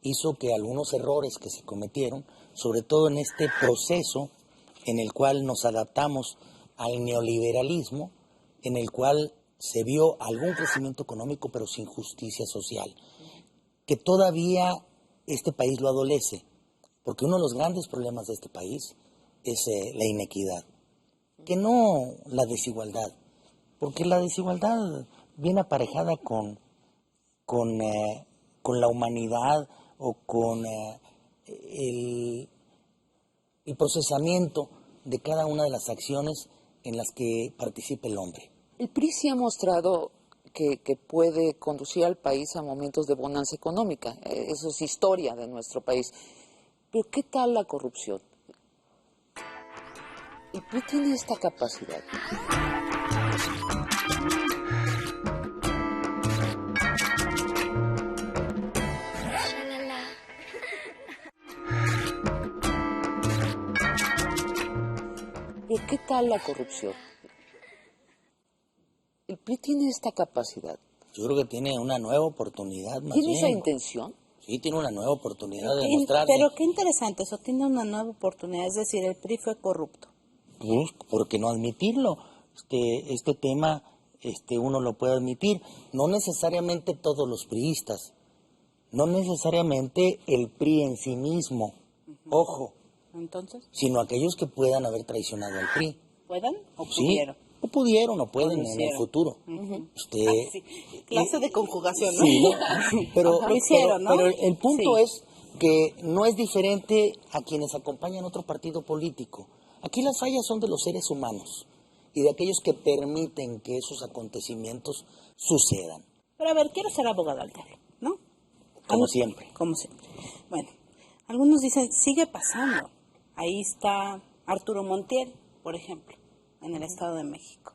hizo que algunos errores que se cometieron, sobre todo en este proceso en el cual nos adaptamos al neoliberalismo, en el cual se vio algún crecimiento económico pero sin justicia social, que todavía este país lo adolece, porque uno de los grandes problemas de este país es la inequidad, que no la desigualdad, porque la desigualdad viene aparejada con la humanidad o con el procesamiento de cada una de las acciones en las que participa el hombre. El PRI sí ha mostrado que puede conducir al país a momentos de bonanza económica. Eso es historia de nuestro país. Pero ¿qué tal la corrupción? El PRI tiene esta capacidad. Pero ¿qué tal la corrupción? El PRI tiene esta capacidad. Yo creo que tiene una nueva oportunidad más ¿Tiene bien. esa intención? Sí, tiene una nueva oportunidad de demostrarle. Pero qué interesante, eso tiene una nueva oportunidad, es decir, el PRI fue corrupto. Pues, ¿por qué no admitirlo? Este tema uno lo puede admitir. No necesariamente todos los priistas, no necesariamente el PRI en sí mismo, ojo, Entonces, sino aquellos que puedan haber traicionado al PRI. ¿puedan o Sí, pudieron? o pudieron o pueden O lo en el hicieron. futuro. Sí. Clase de conjugación, ¿no? Sí, pero, Lo hicieron, ¿no? pero el punto Sí. es que no es diferente a quienes acompañan otro partido político. Aquí las fallas son de los seres humanos y de aquellos que permiten que esos acontecimientos sucedan, Pero a ver, quiero ser abogado al diablo, ¿no? como siempre. Como siempre. Bueno, algunos dicen, sigue pasando. Ahí está Arturo Montiel, por ejemplo, en el Estado de México.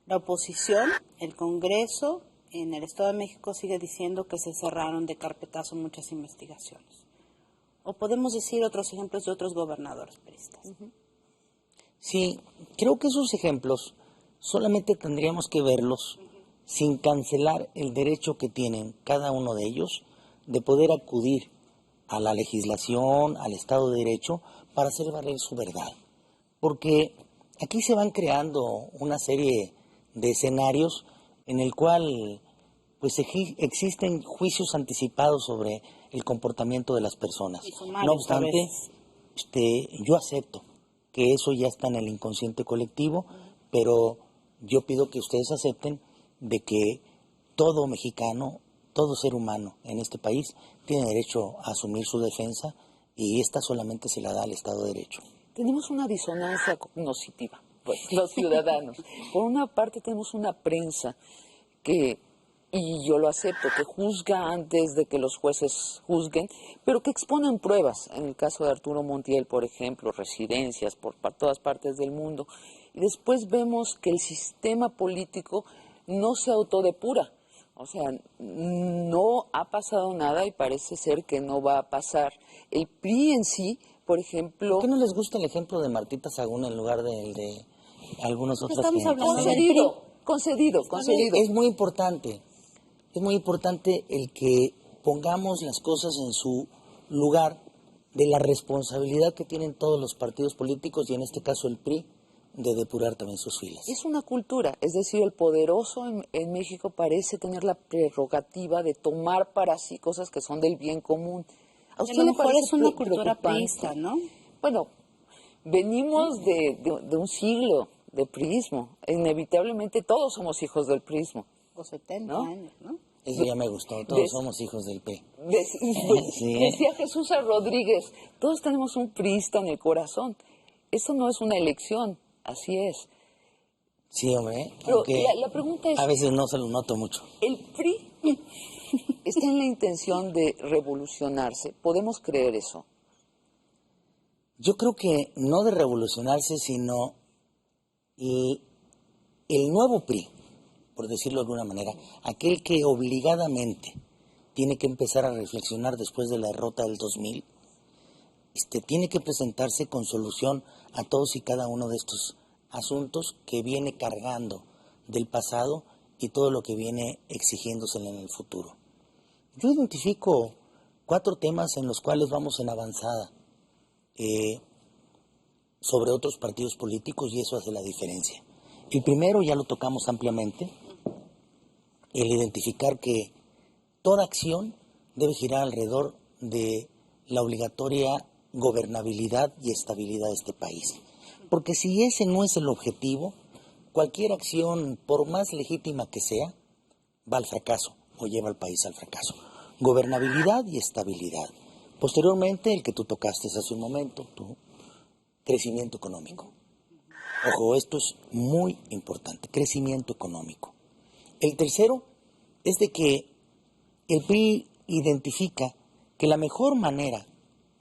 La oposición, el Congreso, en el Estado de México sigue diciendo que se cerraron de carpetazo muchas investigaciones. O podemos decir otros ejemplos de otros gobernadores peristas. Sí, creo que esos ejemplos solamente tendríamos que verlos sin cancelar el derecho que tienen cada uno de ellos de poder acudir a la legislación, al Estado de Derecho, para hacer valer su verdad. Porque aquí se van creando una serie de escenarios en el cual pues existen juicios anticipados sobre el comportamiento de las personas. Y sumarios, No a obstante, veces. yo acepto que eso ya está en el inconsciente colectivo, pero yo pido que ustedes acepten de que todo mexicano, todo ser humano en este país tiene derecho a asumir su defensa y esta solamente se la da al Estado de Derecho. Tenemos una disonancia cognitiva, pues, los ciudadanos. Por una parte tenemos una prensa que, y yo lo acepto, que juzga antes de que los jueces juzguen, pero que exponen pruebas. En el caso de Arturo Montiel, por ejemplo, residencias por todas partes del mundo. Y después vemos que el sistema político no se autodepura. O sea, no ha pasado nada y parece ser que no va a pasar. El PRI en sí, por ejemplo... ¿Por qué no les gusta el ejemplo de Martita Sagún en lugar del de algunos otros? Estamos hablando del Concedido. Es muy importante el que pongamos las cosas en su lugar de la responsabilidad que tienen todos los partidos políticos y en este caso el PRI de depurar también sus filas. Es una cultura, es decir, el poderoso en México parece tener la prerrogativa de tomar para sí cosas que son del bien común. ¿A A usted lo le mejor parece es una cultura preocupante? priista, ¿no? Bueno, venimos de un siglo de priismo. Inevitablemente todos somos hijos del prismo. O 70 ¿No? años, ¿no? Eso ya me gustó, todos Des- somos hijos del P. Sí. Decía Jesús a Rodríguez, todos tenemos un priista en el corazón. Eso no es una elección, así es. Sí, hombre. Pero Aunque la pregunta es, a veces no se lo noto mucho. ¿el PRI está en la intención de revolucionarse? ¿Podemos creer eso? Yo creo que no de revolucionarse, sino el nuevo PRI, por decirlo de alguna manera, aquel que obligadamente tiene que empezar a reflexionar después de la derrota del 2000, tiene que presentarse con solución a todos y cada uno de estos asuntos que viene cargando del pasado y todo lo que viene exigiéndosele en el futuro. Yo identifico 4 temas en los cuales vamos en avanzada sobre otros partidos políticos y eso hace la diferencia. El primero ya lo tocamos ampliamente, el identificar que toda acción debe girar alrededor de la obligatoria gobernabilidad y estabilidad de este país. Porque si ese no es el objetivo, cualquier acción, por más legítima que sea, va al fracaso o lleva al país al fracaso. Gobernabilidad y estabilidad. Posteriormente, el que tú tocaste hace un momento, tu crecimiento económico. Ojo, esto es muy importante, crecimiento económico. El tercero es de que el PRI identifica que la mejor manera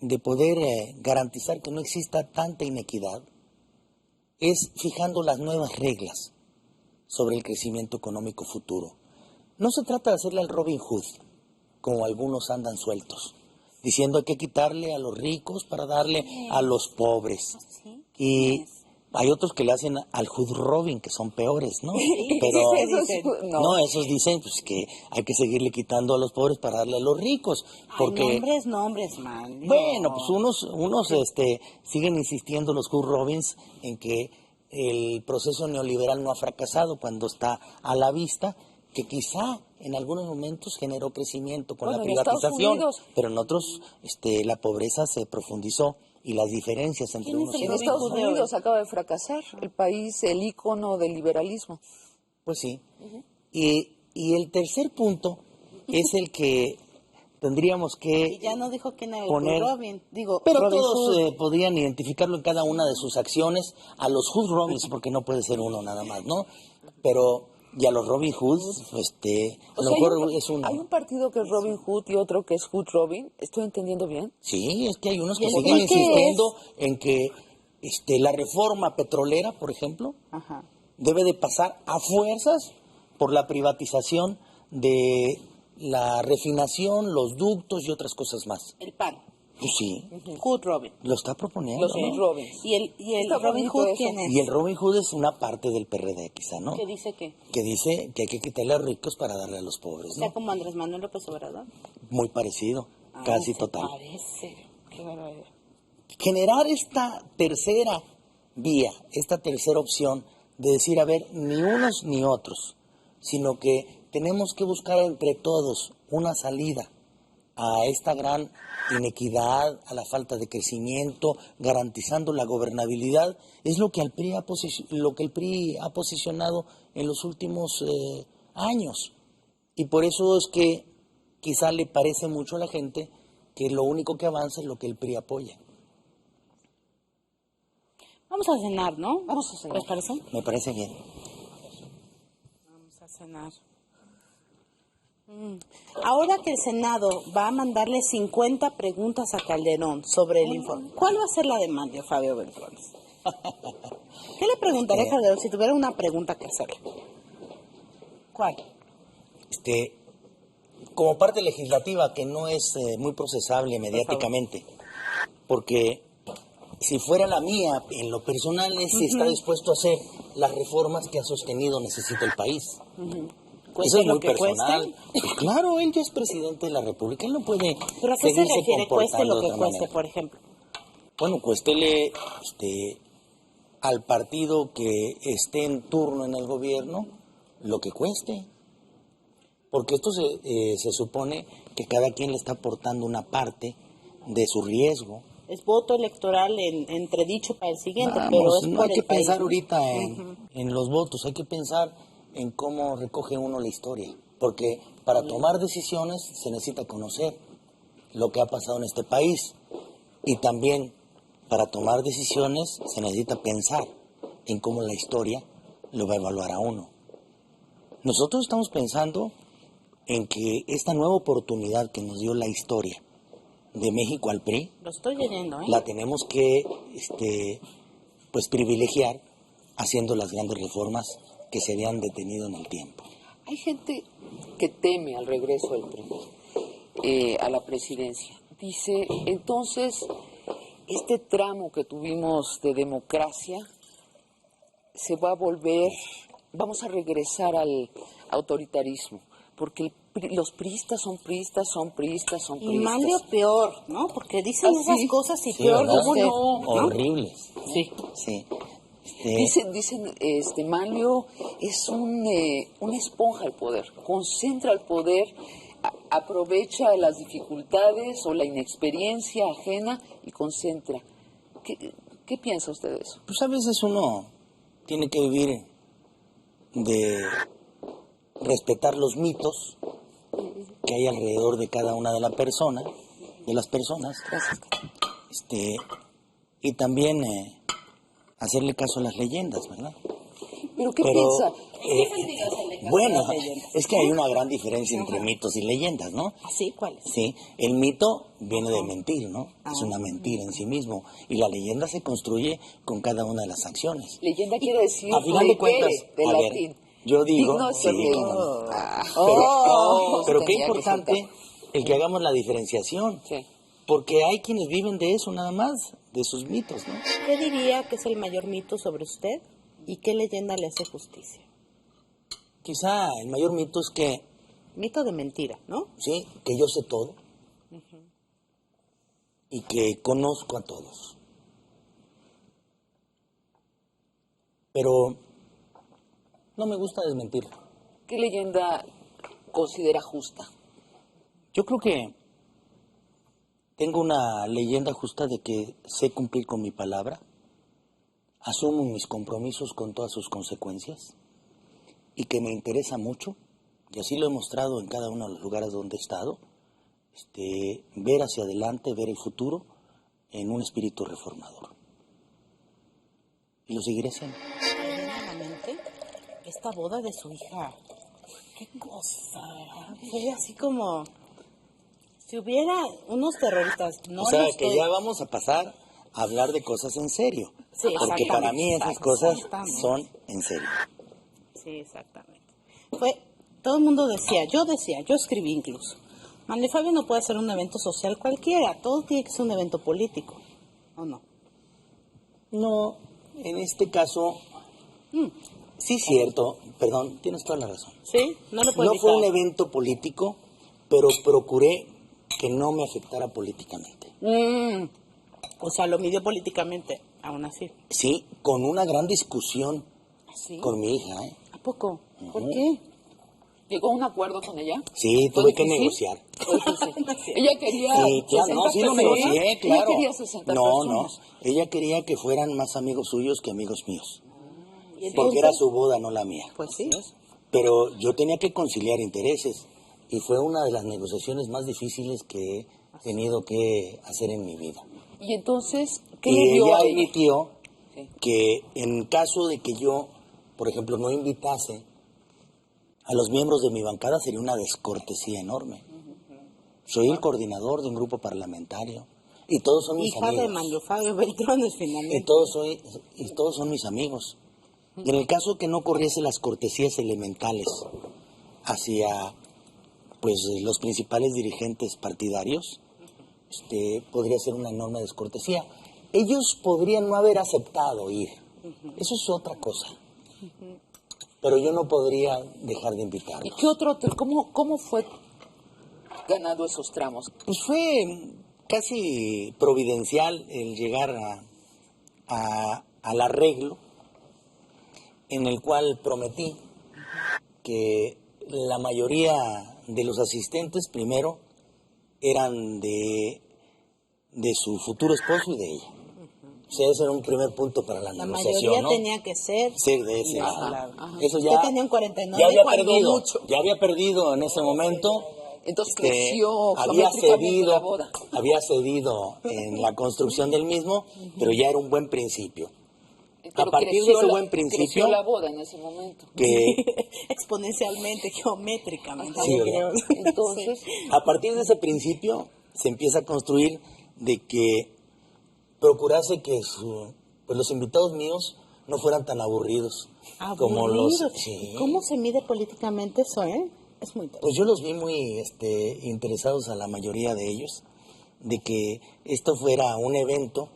de poder garantizar que no exista tanta inequidad es fijando las nuevas reglas sobre el crecimiento económico futuro. No se trata de hacerle al Robin Hood, como algunos andan sueltos, diciendo hay que quitarle a los ricos para darle a los pobres. Y hay otros que le hacen al Hood Robin, que son peores, ¿no? Pero no, esos dicen pues que hay que seguirle quitando a los pobres para darle a los ricos, porque nombres, man. bueno, pues unos siguen insistiendo los Hood Robins en que el proceso neoliberal no ha fracasado cuando está a la vista, que quizá en algunos momentos generó crecimiento con la privatización, pero en otros la pobreza se profundizó y las diferencias entre unos y En otros. Estados Unidos acaba de fracasar el país, el ícono del liberalismo. Pues sí. Y el tercer punto es el que tendríamos que Y ya no dijo quién era el poner, Hood Robin. Digo, pero Robin todos Hood. podrían identificarlo en cada una de sus acciones, a los Hood Robins, porque no puede ser uno nada más, ¿no? Pero, y a los Robin Hoods, a O lo sea, mejor es uno. hay un partido que es Robin Hood y otro que es Hood Robin. ¿Estoy entendiendo bien? Sí, es que hay unos que ¿Y el siguen por qué insistiendo en que la reforma petrolera, por ejemplo, Ajá. debe de pasar a fuerzas por la privatización de la refinación, los ductos y otras cosas más. El PAN. Pues sí, Hood Robin. lo está proponiendo, Los ¿no? Hood Robins. ¿Y el Está Robin bonito Hood eso. quién es? Y el Robin Hood es una parte del PRD, quizá, ¿no? ¿Qué dice qué? Que dice que hay que quitarle a los ricos para darle a los O pobres, sea, ¿no? como Andrés Manuel López Obrador. Muy parecido, casi se total. Parece. Qué barbaridad. Generar esta tercera vía, esta tercera opción de decir, a ver, ni unos ni otros, sino que tenemos que buscar entre todos una salida a esta gran inequidad, a la falta de crecimiento, garantizando la gobernabilidad, es lo que el PRI ha posicionado en los últimos años. Y por eso es que quizá le parece mucho a la gente que lo único que avanza es lo que el PRI apoya. Vamos a cenar, ¿no? Vamos a cenar. ¿Les parece? Me parece bien. Vamos a cenar. Ahora que el Senado va a mandarle 50 preguntas a Calderón sobre el informe, ¿cuál va a ser la demanda, Fabio Beltrones? ¿Qué le preguntaría a Calderón si tuviera una pregunta que hacerle? ¿Cuál? Como parte legislativa que no es muy procesable mediáticamente, porque si fuera la mía, en lo personal, es si está dispuesto a hacer las reformas que ha sostenido necesita el país. Eso es lo muy que personal. cueste? Pues claro, él ya es presidente de la República, él no puede ¿Pero a qué se seguirse refiere? Cueste comportando lo que de otra cueste, manera. por ejemplo. Bueno, cuéstele al partido que esté en turno en el gobierno lo que cueste. Porque esto se supone que cada quien le está aportando una parte de su riesgo. Es voto electoral entredicho para el siguiente, pero Vamos, es no por hay que el país. pensar ahorita en los votos, hay que pensar en cómo recoge uno la historia. Porque Para tomar decisiones se necesita conocer lo que ha pasado en este país y también para tomar decisiones se necesita pensar en cómo la historia lo va a evaluar a uno. Nosotros estamos pensando en que esta nueva oportunidad que nos dio la historia de México al PRI, Lo estoy leyendo, ¿eh? la tenemos que pues privilegiar haciendo las grandes reformas que se habían detenido en el tiempo. Hay gente que teme al regreso del PRI a la presidencia. Dice, entonces, este tramo que tuvimos de democracia se va a volver, vamos a regresar al autoritarismo, porque los priistas son priistas, son priistas, son priistas. Y Manlio peor, ¿no? Porque dicen ¿Ah, esas sí? cosas y Sí, peor ¿verdad? usted, ¿Cómo no? Horribles. Sí. Sí. Dicen, Manlio es una esponja al poder, concentra el poder, aprovecha las dificultades o la inexperiencia ajena y concentra. ¿Qué piensa usted de eso? Pues a veces uno tiene que vivir de respetar los mitos que hay alrededor de cada una de las personas, Gracias. y también hacerle caso a las leyendas, ¿verdad? ¿Pero qué piensa? Bueno, es que hay una gran diferencia entre mitos y leyendas, ¿no? ¿Así? ¿Cuál es? Sí, el mito viene de mentir, ¿no? Es una mentira en sí mismo. Y la leyenda se construye con cada una de las acciones. Leyenda quiere decir A final de cuentas, de a ver, latín. yo digo, Digno de sí, ser leído. cómo no. Oh, Pero qué tenía que importante soltar. el que hagamos la diferenciación. Sí. Porque hay quienes viven de eso nada más, de sus mitos, ¿no? ¿Qué diría que es el mayor mito sobre usted y qué leyenda le hace justicia? Quizá el mayor mito es que, Mito de mentira, ¿no? sí, que yo sé todo y que conozco a todos. Pero no me gusta desmentir. ¿Qué leyenda considera justa? Yo creo que tengo una leyenda justa de que sé cumplir con mi palabra, asumo mis compromisos con todas sus consecuencias y que me interesa mucho, y así lo he mostrado en cada uno de los lugares donde he estado, ver hacia adelante, ver el futuro en un espíritu reformador. Y lo seguiré haciendo. Me viene a la mente esta boda de su hija. ¡Qué cosa! Fue así como si hubiera unos terroristas. No O sea, lo que estoy- ya vamos a pasar a hablar de cosas en serio. Sí, Porque para mí esas cosas exactamente. son en serio. Sí, exactamente. Todo el mundo decía, yo escribí incluso. Manlio Fabio no puede ser un evento social cualquiera, todo tiene que ser un evento político, ¿o no? No, en este caso, sí cierto, perdón, tienes toda la razón. ¿Sí? No lo puede No fue un evitar. evento político, pero procuré que no me afectara políticamente. O sea, lo midió políticamente, aún así. Sí, con una gran discusión ¿Así? con mi hija, ¿eh? ¿A poco? ¿Por qué? ¿Llegó a un acuerdo con ella? Sí, ¿Fue tuve que difícil? negociar. Fue difícil. Ella quería Sí, claro, no, 60 sí lo personas. negocié, claro. Ella quería 60 No, personas. ella quería que fueran más amigos suyos que amigos míos. ¿Y Porque era su boda, no la mía. Pues sí. Pero yo tenía que conciliar intereses y fue una de las negociaciones más difíciles que he tenido que hacer en mi vida. Y entonces, ¿qué Y le dio ella a ella? admitió Sí. que en caso de que yo, por ejemplo, no invitase a los miembros de mi bancada sería una descortesía enorme. Soy el coordinador de un grupo parlamentario y todos son mis Hija amigos. de Manlio Fabio Beltrones, finalmente. Y todos son mis amigos. Y en el caso que no corriese las cortesías elementales hacia pues los principales dirigentes partidarios, podría ser una enorme descortesía. Ellos podrían no haber aceptado ir. Eso es otra cosa. Pero yo no podría dejar de ¿Y invitarlos. qué cómo fue ganando esos tramos? Pues fue casi providencial el llegar al arreglo en el cual prometí que la mayoría de los asistentes primero eran de su futuro esposo y de ella. O Sí, ese era un primer punto para la La negociación, mayoría ¿no? tenía que ser. Sí, de ese. Ajá. Eso Usted ya, tenía un 49 ya había cuando perdido, mucho. ya había perdido en ese momento. Entonces Este, creció había geométricamente la boda. había cedido en la construcción del mismo, pero ya era un buen principio. Pero A partir de creció ese la- buen principio, creció la boda en ese momento. que Exponencialmente, geométricamente. Sí, ¿verdad? Entonces, a partir de ese principio se empieza a construir de que procurase que pues los invitados míos no fueran tan aburridos como los... Aburrido. Sí. ¿Cómo se mide políticamente eso, Es muy interesante. Pues yo los vi muy interesados a la mayoría de ellos, de que esto fuera un evento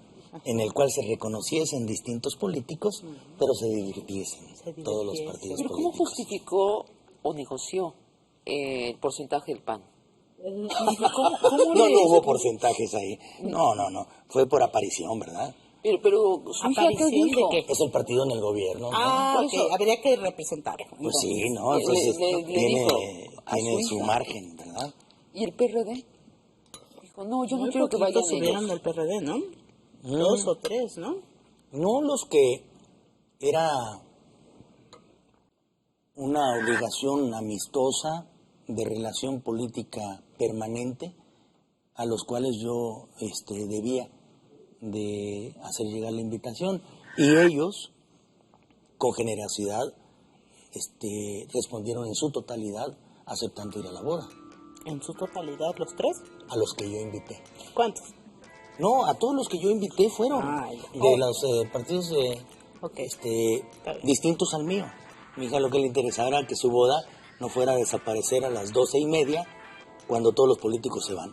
en el cual se reconociesen distintos políticos, pero se divirtiesen todos los partidos ¿pero cómo políticos. justificó o negoció el porcentaje del PAN? No, no hubo porcentajes ahí. No. Fue por aparición, ¿verdad? Pero su hija, ¿qué ¿Aparición de dijo? qué? Es el partido en el gobierno, ¿no? Ah, Por eso- ok. Habría que representarlo. Pues sí, entonces. ¿no? Entonces le tiene, dijo a tiene su su hija. margen, ¿verdad? ¿Y el PRD? Dijo, no, yo no Muy quiero que poquitos vayan subieron ellos. del PRD, ¿no? 2 o 3, ¿no? No los que era una obligación amistosa de relación política permanente a los cuales yo debía de hacer llegar la invitación y ellos con generosidad respondieron en su totalidad aceptando ir a la boda En su totalidad, los 3. a los que yo invité. ¿Cuántos? No, a todos los que yo invité fueron Ah, ya. de los partidos Ok. bien. distintos al mío. Mi hija lo que le interesaba era que su boda no fuera a desaparecer a las 12:30 cuando todos los políticos se van.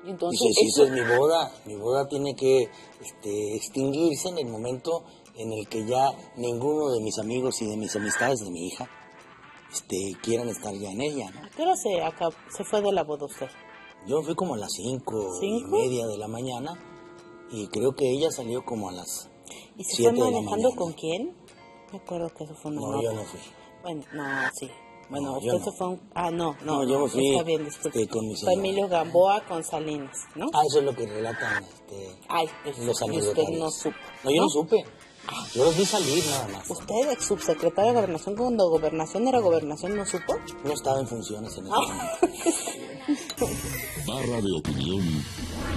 Y entonces, Dice, si eso- esa es mi boda tiene que extinguirse en el momento en el que ya ninguno de mis amigos y de mis amistades de mi hija quieran estar ya en ella, ¿no? ¿A qué hora se fue de la boda usted? Yo fui como a las 5:30 ¿5? de la mañana y creo que ella salió como a las ¿Y se 7 fue de la manejando mañana. con quién? Me acuerdo que eso fue una No, nota. yo no fui. Bueno, no, sí. Bueno, No, yo usted no. se fue no, No, yo me fui, está bien, disculpe. con mi Fue señora. Emilio Gamboa con Salinas, ¿no? Ah, eso es lo que relatan Ay, los y usted anecdotarios. no supo. No, yo no supe. Yo los vi salir nada más. ¿Usted, ex subsecretario de Gobernación, cuando Gobernación era Gobernación, no supo? No estaba en funciones en ese Ah. momento. Barra de Opinión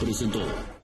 presentó